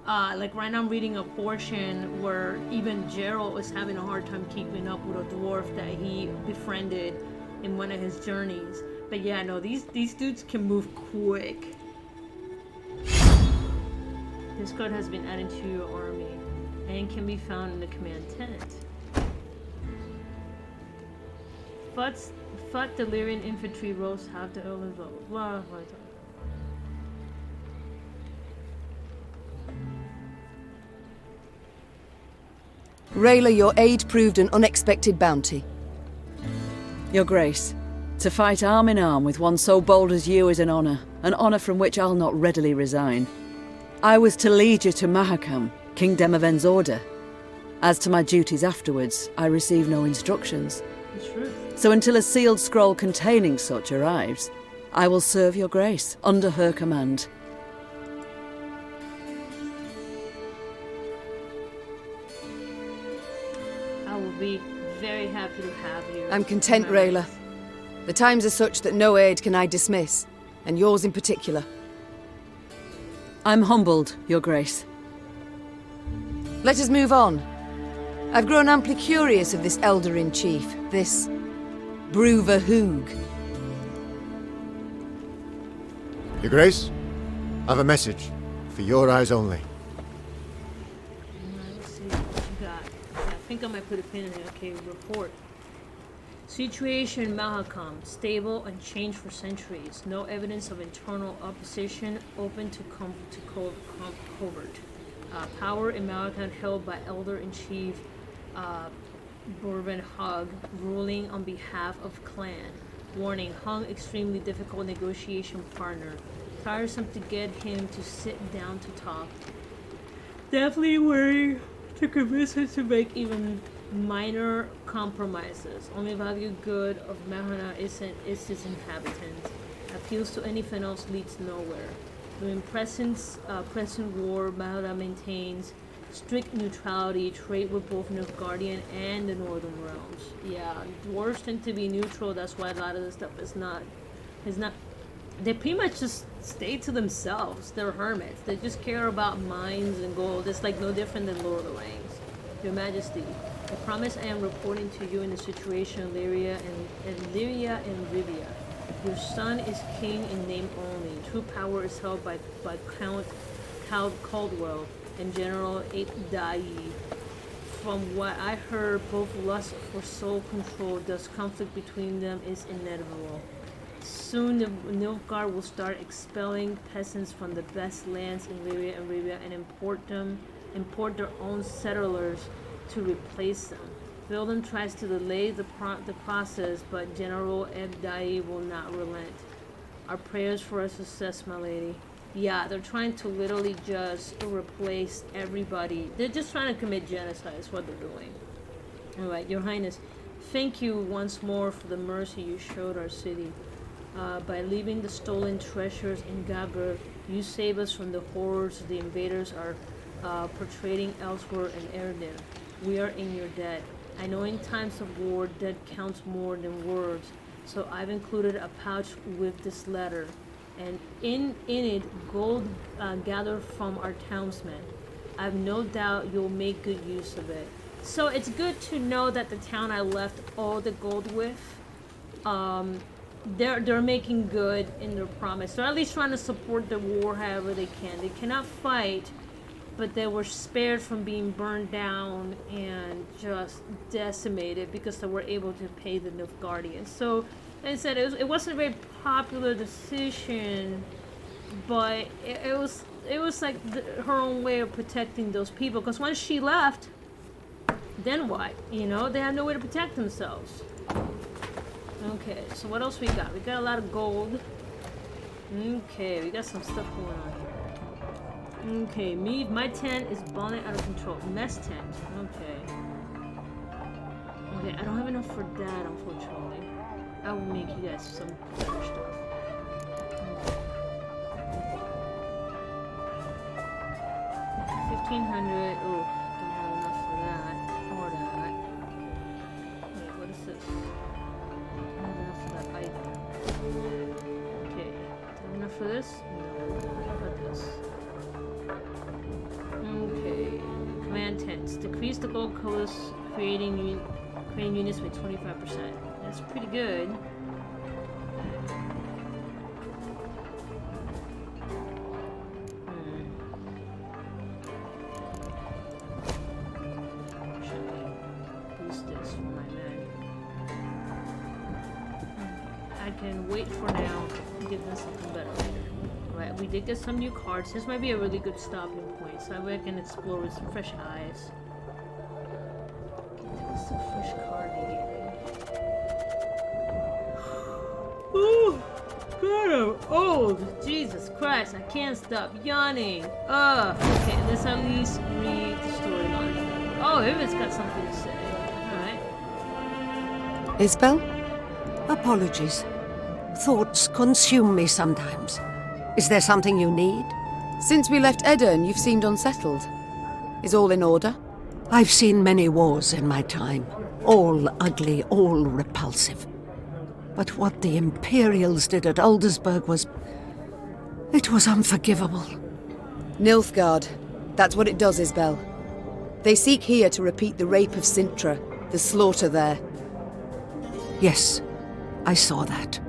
Like right now I'm reading a portion where even Gerald is having a hard time keeping up with a dwarf that he befriended in one of his journeys. But yeah, no, these dudes can move quick. This card has been added to your army and can be found in the command tent. Fought Delirian infantry rows half the early blah blah blah. Rayla, your aid proved an unexpected bounty. Your Grace, to fight arm in arm with one so bold as you is an honour from which I'll not readily resign. I was to lead you to Mahakam, King Demoven's order. As to my duties afterwards, I received no instructions. So until a sealed scroll containing such arrives, I will serve your Grace under her command. I will be very happy to have you. I'm content, Rayla. The times are such that no aid can I dismiss, and yours in particular. I'm humbled, your Grace. Let us move on. I've grown amply curious of this Elder-in-Chief, this Bruver Hoog. Your Grace, I've a message for your eyes only. Let's see what you got. I think I might put a pin in it. Okay, report. Situation Mahakam, stable and changed for centuries. No evidence of internal opposition, open to covert. Power in Mahakam held by Elder-in-Chief Borven Hug, ruling on behalf of clan. Warning, Hung extremely difficult negotiation partner. Tiresome to get him to sit down to talk. Definitely worrying to convince him to make even minor compromises. Only value good of Mahana is its inhabitants. Appeals to anything else leads nowhere. During present war, Mahana maintains strict neutrality, trade with both Nilfgaardian and the Northern Realms. Yeah, dwarves tend to be neutral. That's why a lot of this stuff is not. They pretty much just stay to themselves. They're hermits. They just care about mines and gold. It's like no different than Lord of the Rings. Your Majesty, I promise I am reporting to you in the situation of Lyria and Rivia. Your son is king in name only. True power is held by Count Caldwell and General Dai. From what I heard, both lust for soul control, thus conflict between them is inevitable. Soon the Nilfgaard will start expelling peasants from the best lands in Lyria and Rivia and import their own settlers to replace them. Vildan tries to delay the process, but General Ebdai will not relent. Our prayers for our success, my lady. Yeah, they're trying to literally just replace everybody. They're just trying to commit genocide, is what they're doing. Alright, Your Highness, thank you once more for the mercy you showed our city. By leaving the stolen treasures in Gabra, you save us from the horrors the invaders are portraying elsewhere in Erden. We are in your debt. I know in times of war, debt counts more than words, so I've included a pouch with this letter, and in it, gold gathered from our townsmen. I've no doubt you'll make good use of it. So it's good to know that the town I left all the gold with, they're making good in their promise. They're at least trying to support the war however they can. They cannot fight, but they were spared from being burned down and just decimated because they were able to pay the Nilfgaardians. So, like I said, it wasn't a very popular decision, but it was like her own way of protecting those people. Because once she left, then what? You know, they had no way to protect themselves. Okay, so what else we got? We got a lot of gold. Okay, we got some stuff going on here. Okay, my tent is balling out of control. Mess tent. Okay. Okay, I don't have enough for that, unfortunately. I will make you guys some better stuff. Okay. 1,500. Oh, don't have enough for that. Or that. Wait, what is this? for this? No. How about this? Okay. Command tents. Decrease the gold colors creating units by 25%. That's pretty good. Can wait for now to give them something better later. Alright, we did get some new cards. This might be a really good stopping point, so I can explore with some fresh eyes. Okay, what's the fresh card here? Ooh, God, I'm old. Jesus Christ, I can't stop yawning. Okay, let's at least read the storyline. Oh, Ivan's got something to say. Alright. Isabel? Apologies. Thoughts consume me sometimes. Is there something you need? Since we left Edirne, you've seemed unsettled. Is all in order? I've seen many wars in my time. All ugly, all repulsive. But what the Imperials did at Aldersburg was... it was unforgivable. Nilfgaard. That's what it does, Isabel. They seek here to repeat the rape of Sintra, the slaughter there. Yes, I saw that.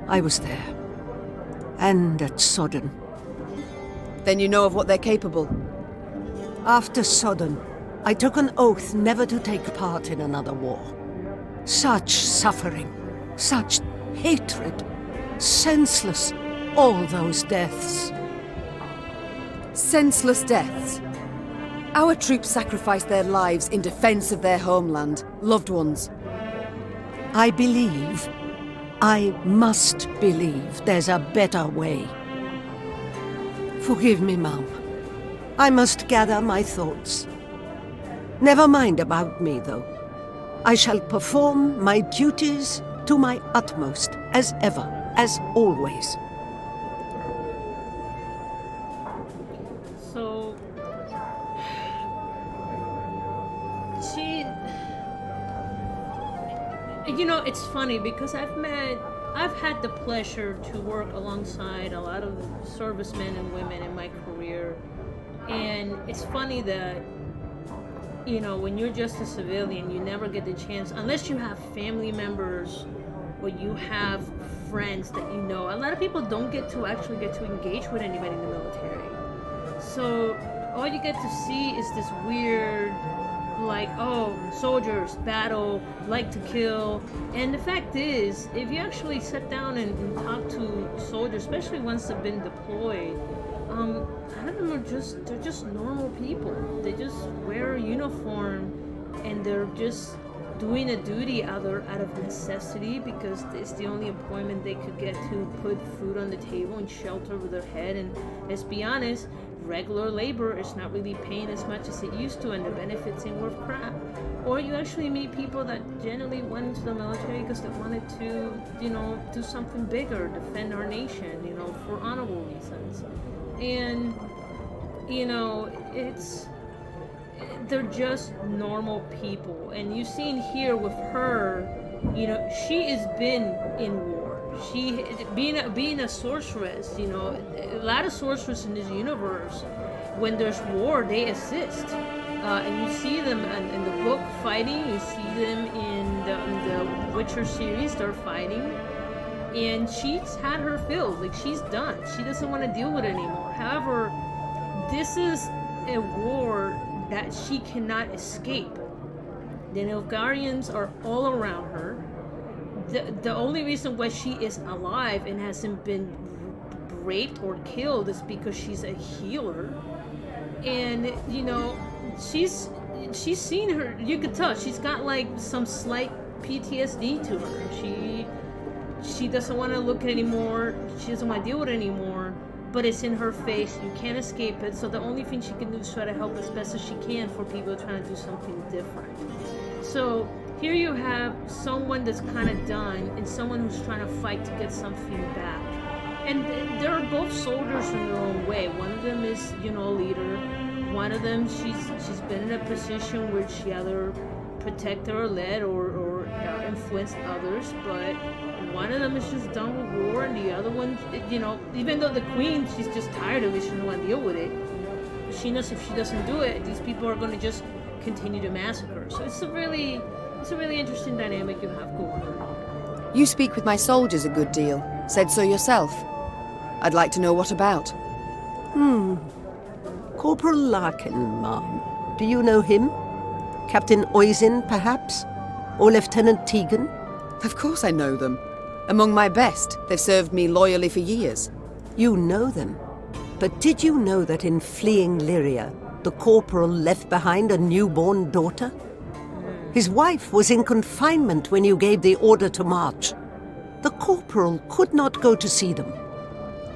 I was there. And at Sodden. Then you know of what they're capable? After Sodden, I took an oath never to take part in another war. Such suffering, such hatred, senseless, all those deaths. Senseless deaths? Our troops sacrificed their lives in defense of their homeland, loved ones. I believe, I must believe there's a better way. Forgive me, Mom. I must gather my thoughts. Never mind about me, though. I shall perform my duties to my utmost, as ever, as always. So... You know, it's funny because I've had the pleasure to work alongside a lot of servicemen and women in my career. And it's funny that, you know, when you're just a civilian, you never get the chance, unless you have family members or you have friends that you know. A lot of people don't get to engage with anybody in the military. So all you get to see is this weird, like, oh, soldiers, battle, like to kill. And the fact is, if you actually sit down and talk to soldiers, especially ones that have been deployed, a lot of them they're just normal people. They just wear a uniform and they're just doing a duty out of necessity because it's the only employment they could get to put food on the table and shelter over their head. And let's be honest, regular labor is not really paying as much as it used to, and the benefits ain't worth crap. Or you actually meet people that generally went into the military because they wanted to, you know, do something bigger, defend our nation, you know, for honorable reasons. And, you know, they're just normal people. And you've seen here with her, you know, she has been in war. She, being a sorceress, you know, a lot of sorcerers in this universe, when there's war, they assist. And you see them in the book fighting, you see them in the Witcher series, they're fighting. And she's had her fill, like she's done. She doesn't want to deal with it anymore. However, this is a war that she cannot escape. The Nilfgaardians are all around her. The only reason why she is alive and hasn't been raped or killed is because she's a healer. And, you know, she's seen her, you could tell, she's got like some slight PTSD to her. She doesn't want to look anymore, she doesn't want to deal with it anymore, but it's in her face, you can't escape it, so the only thing she can do is try to help as best as she can for people trying to do something different. So here you have someone that's kind of done and someone who's trying to fight to get something back. And they're both soldiers in their own way. One of them is, you know, a leader. One of them, she's been in a position where she either protected or led or influenced others, but one of them is just done with war, and the other one, you know, even though the queen, she's just tired of it, she doesn't want to deal with it. She knows if she doesn't do it, these people are going to just continue to massacre. So it's a really interesting dynamic you have going on. You speak with my soldiers a good deal. Said so yourself. I'd like to know what about. Corporal Larkin, ma'am. Do you know him? Captain Oisin, perhaps? Or Lieutenant Tegan? Of course I know them. Among my best. They've served me loyally for years. You know them. But did you know that in fleeing Lyria, the corporal left behind a newborn daughter? His wife was in confinement when you gave the order to march. The corporal could not go to see them.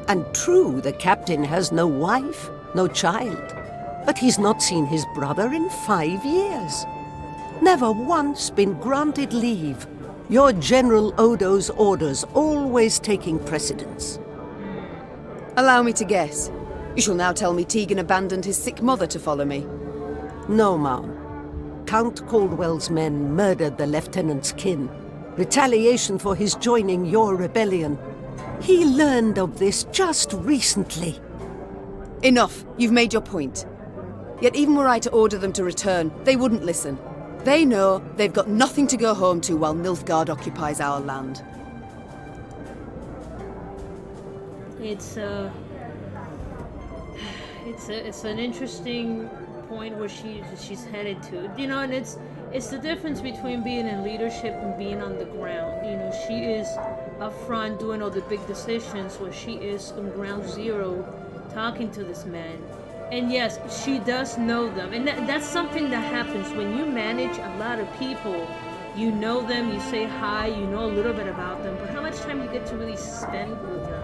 And true, the captain has no wife, no child. But he's not seen his brother in 5 years. Never once been granted leave. Your General Odo's orders always taking precedence. Allow me to guess. You shall now tell me Tegan abandoned his sick mother to follow me. No, ma'am. Count Caldwell's men murdered the lieutenant's kin. Retaliation for his joining your rebellion. He learned of this just recently. Enough. You've made your point. Yet even were I to order them to return, they wouldn't listen. They know they've got nothing to go home to while Nilfgaard occupies our land. It's an interesting point where she's headed to. You know, and it's the difference between being in leadership and being on the ground. You know, she is up front doing all the big decisions, where she is on ground zero talking to this man. And yes, she does know them. And that's something that happens when you manage a lot of people. You know them, you say hi, you know a little bit about them, but how much time you get to really spend with them?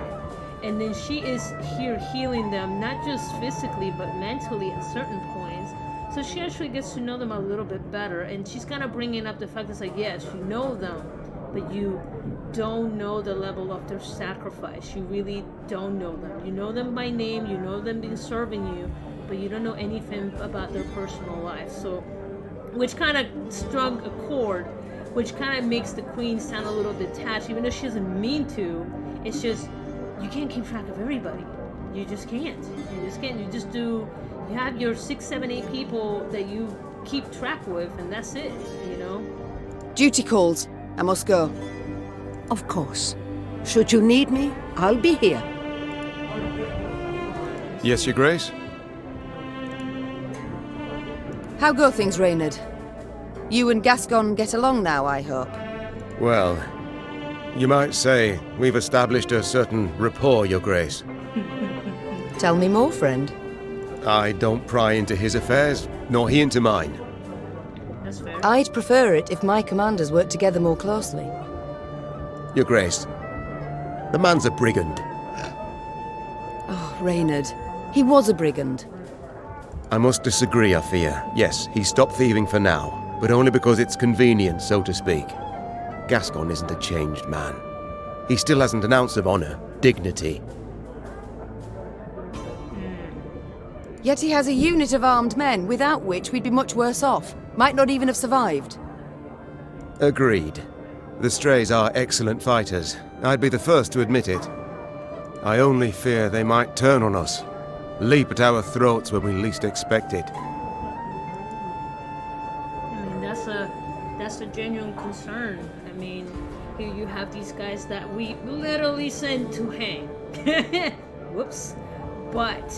And then she is here healing them, not just physically, but mentally at certain points. So she actually gets to know them a little bit better. And she's kind of bringing up the fact that, like, yes, you know them, but you don't know the level of their sacrifice. You really don't know them. You know them by name, you know them been serving you, but you don't know anything about their personal life. So, which kind of struck a chord, which kind of makes the queen sound a little detached, even though she doesn't mean to. It's just, you can't keep track of everybody. You just can't. You just can't. You just do, you have your 6, 7, 8 people that you keep track with, and that's it, you know? Duty calls. I must go. Of course. Should you need me, I'll be here. Yes, Your Grace? How go things, Reynard? You and Gascon get along now, I hope. Well, you might say we've established a certain rapport, Your Grace. Tell me more, friend. I don't pry into his affairs, nor he into mine. That's fair. I'd prefer it if my commanders worked together more closely. Your Grace, the man's a brigand. Oh, Reynard. He was a brigand. I must disagree, I fear. Yes, he stopped thieving for now, but only because it's convenient, so to speak. Gascon isn't a changed man. He still hasn't an ounce of honor, dignity. Yet he has a unit of armed men, without which we'd be much worse off. Might not even have survived. Agreed. The Strays are excellent fighters. I'd be the first to admit it. I only fear they might turn on us. Leap at our throats when we least expect it. I mean, that's a genuine concern. I mean, here you have these guys that we literally sent to hang. Whoops. But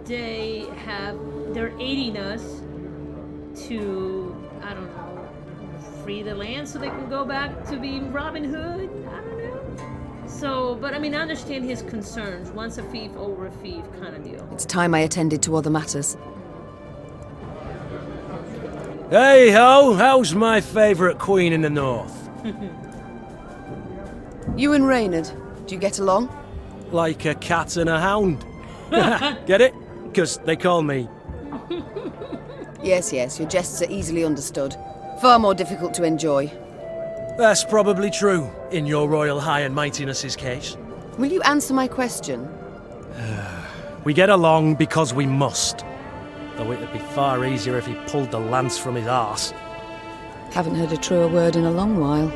they're aiding us to, I don't know, free the land so they can go back to being Robin Hood. I don't know. So, but I mean, I understand his concerns. Once a thief, over a thief kind of deal. It's time I attended to other matters. Hey ho, how's my favourite queen in the north? You and Reynard, do you get along? Like a cat and a hound. Get it? Because they call me. Yes, your jests are easily understood. Far more difficult to enjoy. That's probably true, in your royal high and mightiness's case. Will you answer my question? We get along because we must. Though it'd be far easier if he pulled the lance from his arse. Haven't heard a truer word in a long while.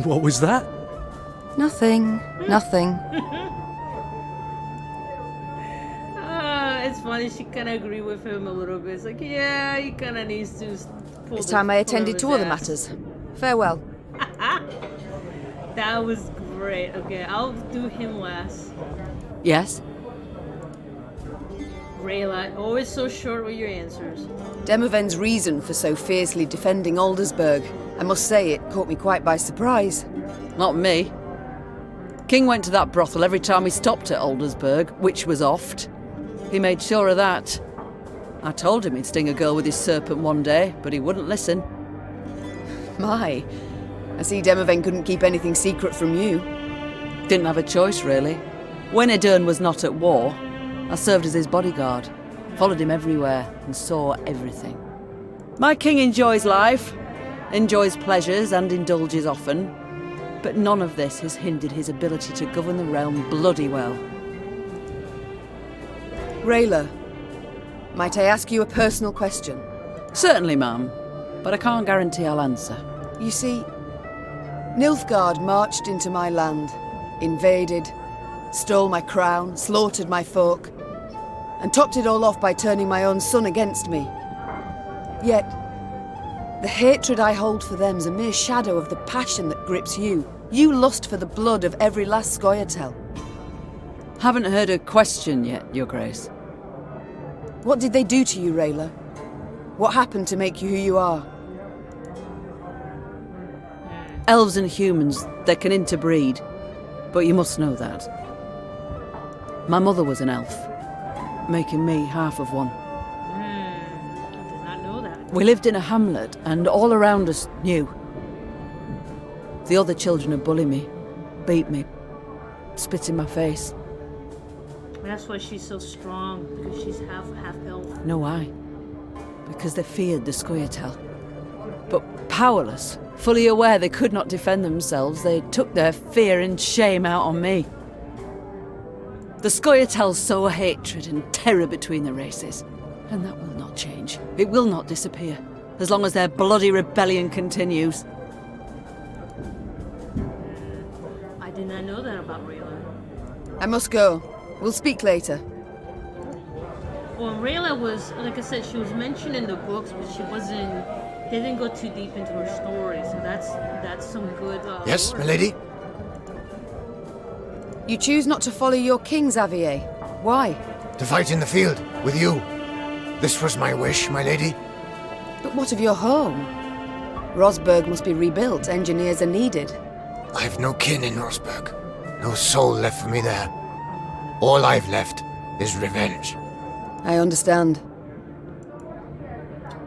What was that? Nothing. It's funny, she kind of agree with him a little bit. It's like, yeah, he kind of needs to pull It's time I attended to other ass. matters. Farewell. That was great. Okay, I'll do him last. Yes? Rayla, always so short with your answers. Demoven's reason for so fiercely defending Aldersburg. I must say, it caught me quite by surprise. Not me. King went to that brothel every time he stopped at Aldersburg, which was oft. He made sure of that. I told him he'd sting a girl with his serpent one day, but he wouldn't listen. My, I see Demoven couldn't keep anything secret from you. Didn't have a choice, really. When Edern was not at war, I served as his bodyguard, followed him everywhere, and saw everything. My king enjoys life, enjoys pleasures, and indulges often, but none of this has hindered his ability to govern the realm bloody well. Rayla, might I ask you a personal question? Certainly, ma'am, but I can't guarantee I'll answer. You see, Nilfgaard marched into my land, invaded, stole my crown, slaughtered my folk, and topped it all off by turning my own son against me. Yet, the hatred I hold for them's a mere shadow of the passion that grips you. You lust for the blood of every last Scoia'tael. Haven't heard a question yet, Your Grace. What did they do to you, Rayla? What happened to make you who you are? Elves and humans, they can interbreed, but you must know that. My mother was an elf, making me half of one. I did not know that. We lived in a hamlet, and all around us knew. The other children would bully me, beat me, spit in my face. That's why she's so strong, because she's half elf. No, why? Because they feared the Scoia'tael. But powerless, fully aware they could not defend themselves, they took their fear and shame out on me. The Scoia'tael sow hatred and terror between the races, and that will not change. It will not disappear, as long as their bloody rebellion continues. I did not know that about Rayla. I must go. We'll speak later. Well, Rayla was, like I said, she was mentioned in the books, but she wasn't. They didn't go too deep into her story, so that's some good. Yes, work. milady? You choose not to follow your king, Xavier. Why? To fight in the field, with you. This was my wish, my lady. But what of your home? Rosberg must be rebuilt. Engineers are needed. I've no kin in Rosberg. No soul left for me there. All I've left is revenge. I understand.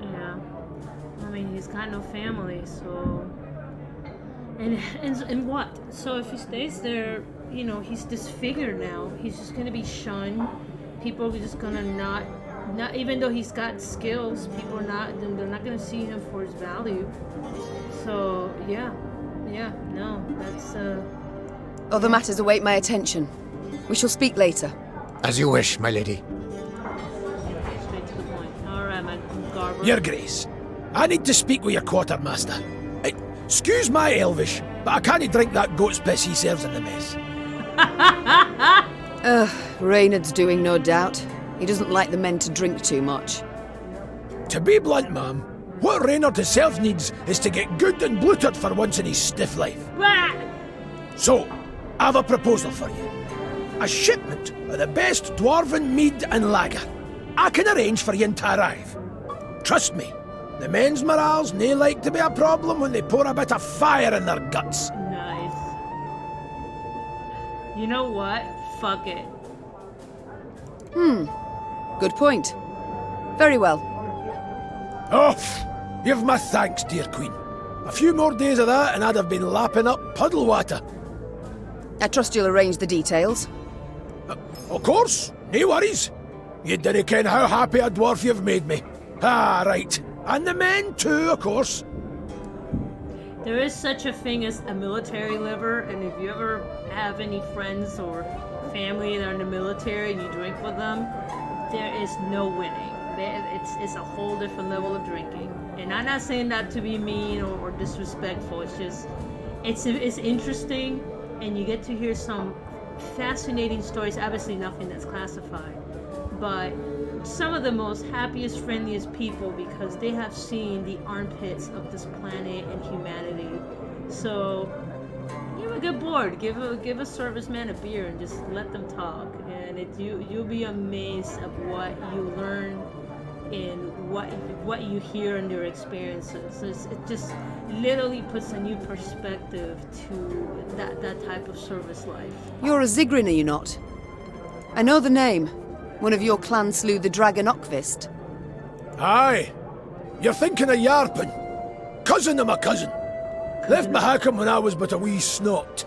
Yeah. I mean, he's got no family, so. And what? So if he stays there, you know, he's disfigured now. He's just gonna be shunned. People are just gonna not even though he's got skills, people are not. They're not gonna see him for his value. So yeah, no, that's. Other matters await my attention. We shall speak later. As you wish, my lady. Straight to the point. All right, my Garber. Your Grace, I need to speak with your quartermaster. Excuse my Elvish, but I can't drink that goat's piss he serves in the mess. Reynard's doing, no doubt. He doesn't like the men to drink too much. To be blunt, ma'am, what Reynard himself needs is to get good and bloated for once in his stiff life. So, I have a proposal for you. A shipment of the best dwarven mead and lager. I can arrange for you to arrive. Trust me, the men's morale's nae like to be a problem when they pour a bit of fire in their guts. Nice. You know what? Fuck it. Good point. Very well. Oh, give my thanks, dear Queen. A few more days of that and I'd have been lapping up puddle water. I trust you'll arrange the details. Of course, no worries. You didn't ken how happy a dwarf you've made me. Ah, right. And the men too, of course. There is such a thing as a military liver, and if you ever have any friends or family that are in the military and you drink with them, there is no winning. It's a whole different level of drinking, and I'm not saying that to be mean or disrespectful. It's just it's interesting, and you get to hear some fascinating stories. Obviously, nothing that's classified, but some of the most happiest, friendliest people because they have seen the armpits of this planet and humanity. So you ever get bored, give a serviceman a beer and just let them talk, and you'll be amazed at what you learn and what you hear in their experiences. It just literally puts a new perspective to that type of service life. You're a Zigrin, are you not? I know the name. One of your clan slew the dragon Okvist. Aye. You're thinking of Yarpen. Cousin of my cousin. Left Mahakam when I was but a wee snot.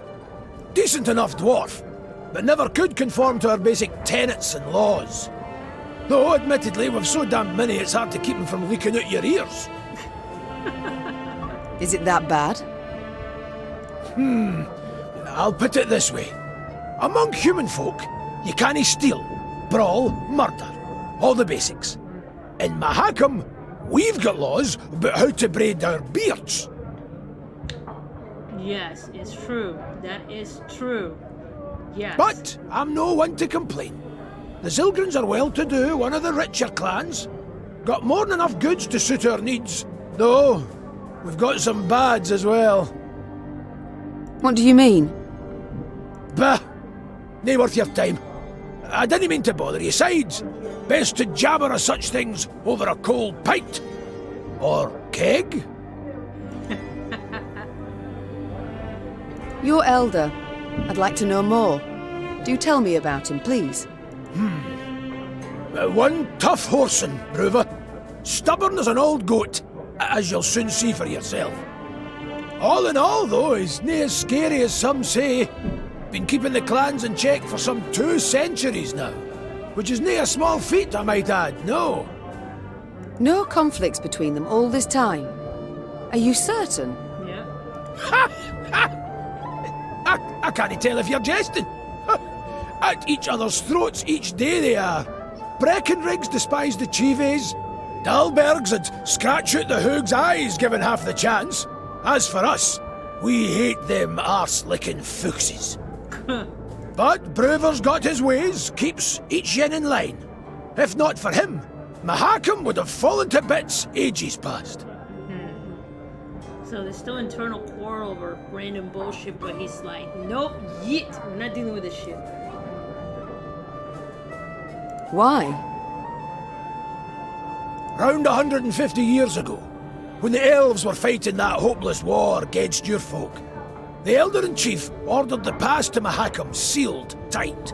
Decent enough dwarf, but never could conform to our basic tenets and laws. Though, admittedly, we've so damn many it's hard to keep them from leaking out your ears. Is it that bad? I'll put it this way. Among human folk, you cannae steal, brawl, murder. All the basics. In Mahakam, we've got laws about how to braid our beards. Yes, it's true. That is true. Yes. But I'm no one to complain. The Zilgrins are well-to-do, one of the richer clans. Got more than enough goods to suit our needs. Though, we've got some bads as well. What do you mean? Bah! Nae worth your time. I didn't mean to bother you. Sides, best to jabber of such things over a cold pint. Or keg. Your elder. I'd like to know more. Do tell me about him, please. One tough horseman, Bruva. Stubborn as an old goat, as you'll soon see for yourself. All in all, though, he's nae as scary as some say. Been keeping the clans in check for some 2 centuries now. Which is nae a small feat, I might add, no. No conflicts between them all this time. Are you certain? Yeah. Ha! Ha! I can't tell if you're jesting. At each other's throats each day they are. Breckenriggs despise the Chives. Dalbergs would scratch out the Hoog's eyes given half the chance. As for us, we hate them arse-licking fuchses. But Brewer's got his ways, keeps each yin in line. If not for him, Mahakam would have fallen to bits ages past. So there's still internal quarrel over random bullshit, but he's like, nope, yeet, we're not dealing with this shit. Why? Round 150 years ago, when the elves were fighting that hopeless war against your folk, the Elder-in-Chief ordered the pass to Mahakam sealed tight.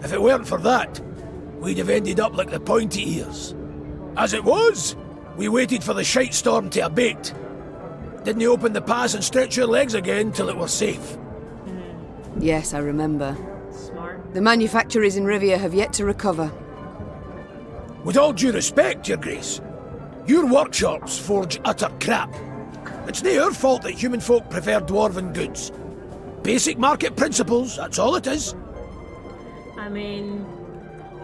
If it weren't for that, we'd have ended up like the pointy ears. As it was, we waited for the shite storm to abate. Didn't open the pass and stretch your legs again till it were safe. Yes, I remember. Smart. The manufactories in Rivia have yet to recover. With all due respect, Your Grace, your workshops forge utter crap. It's nae our fault that human folk prefer dwarven goods. Basic market principles, that's all it is. I mean,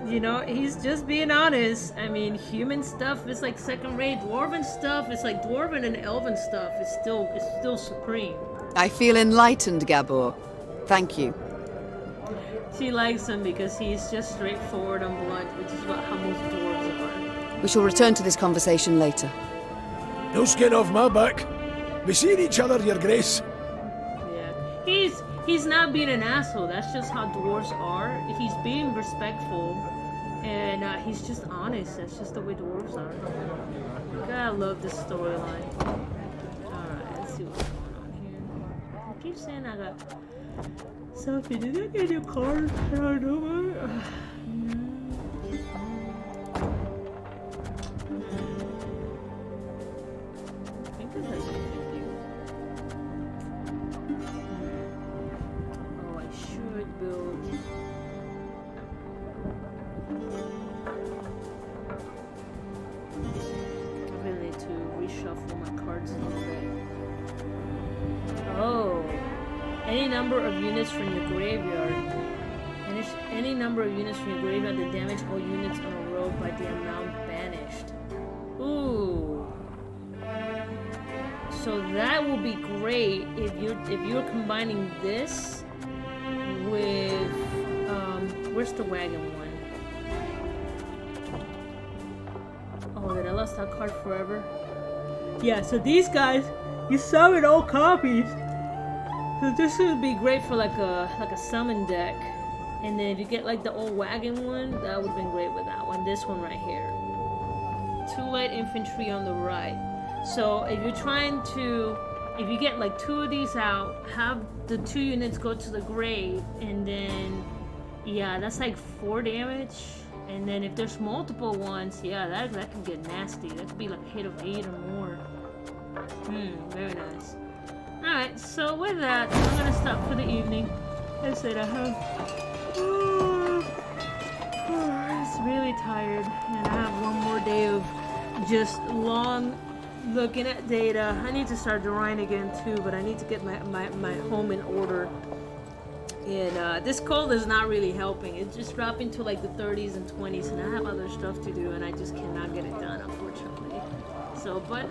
you know, he's just being honest. I mean, human stuff is like second rate. Dwarven stuff is like dwarven and elven stuff is still supreme. I feel enlightened, Gabor. Thank you. She likes him because he's just straightforward and blunt, which is how most dwarves are. We shall return to this conversation later. No skin off my back. We seen each other, Your Grace. Yeah. He's not being an asshole. That's just how dwarves are. He's being respectful, and he's just honest. That's just the way dwarves are. God, I love this storyline. Alright, let's see what's going on here. I keep saying I got something. Did I get your card? I don't know. I think this has everything. Oh, I should build. I'm gonna need to reshuffle my cards a little bit. Oh, any number of units from your graveyard. any number of units from your graveyard that damage all units on a row by the amount banished. Ooh. So that will be great if you're combining this with where's the wagon one? Oh, did I lost that card forever? Yeah, so these guys, you summon all copies. So this would be great for like a summon deck. And then if you get like the old wagon one, that would have been great with that one. This one right here. 2 light infantry on the right. So if you're trying to, if you get like 2 of these out, have the 2 units go to the grave, and then, yeah, that's like 4 damage. And then if there's multiple ones, yeah, that can get nasty. That could be like a hit of 8 or more. Very nice. Alright, so with that, I'm gonna stop for the evening. I said I have... it's really tired, and I have one more day of just long looking at data. I need to start drawing again too, but I need to get my home in order. And this cold is not really helping. It's just dropping to like the 30s and 20s, and I have other stuff to do, and I just cannot get it done, unfortunately. So, but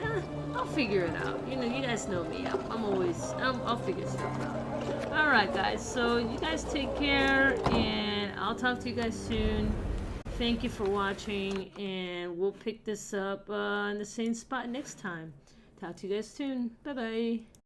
I'll figure it out. You know, you guys know me. I'll figure stuff out. All right, guys. So you guys take care, and I'll talk to you guys soon. Thank you for watching, and we'll pick this up in the same spot next time. Talk to you guys soon. Bye-bye.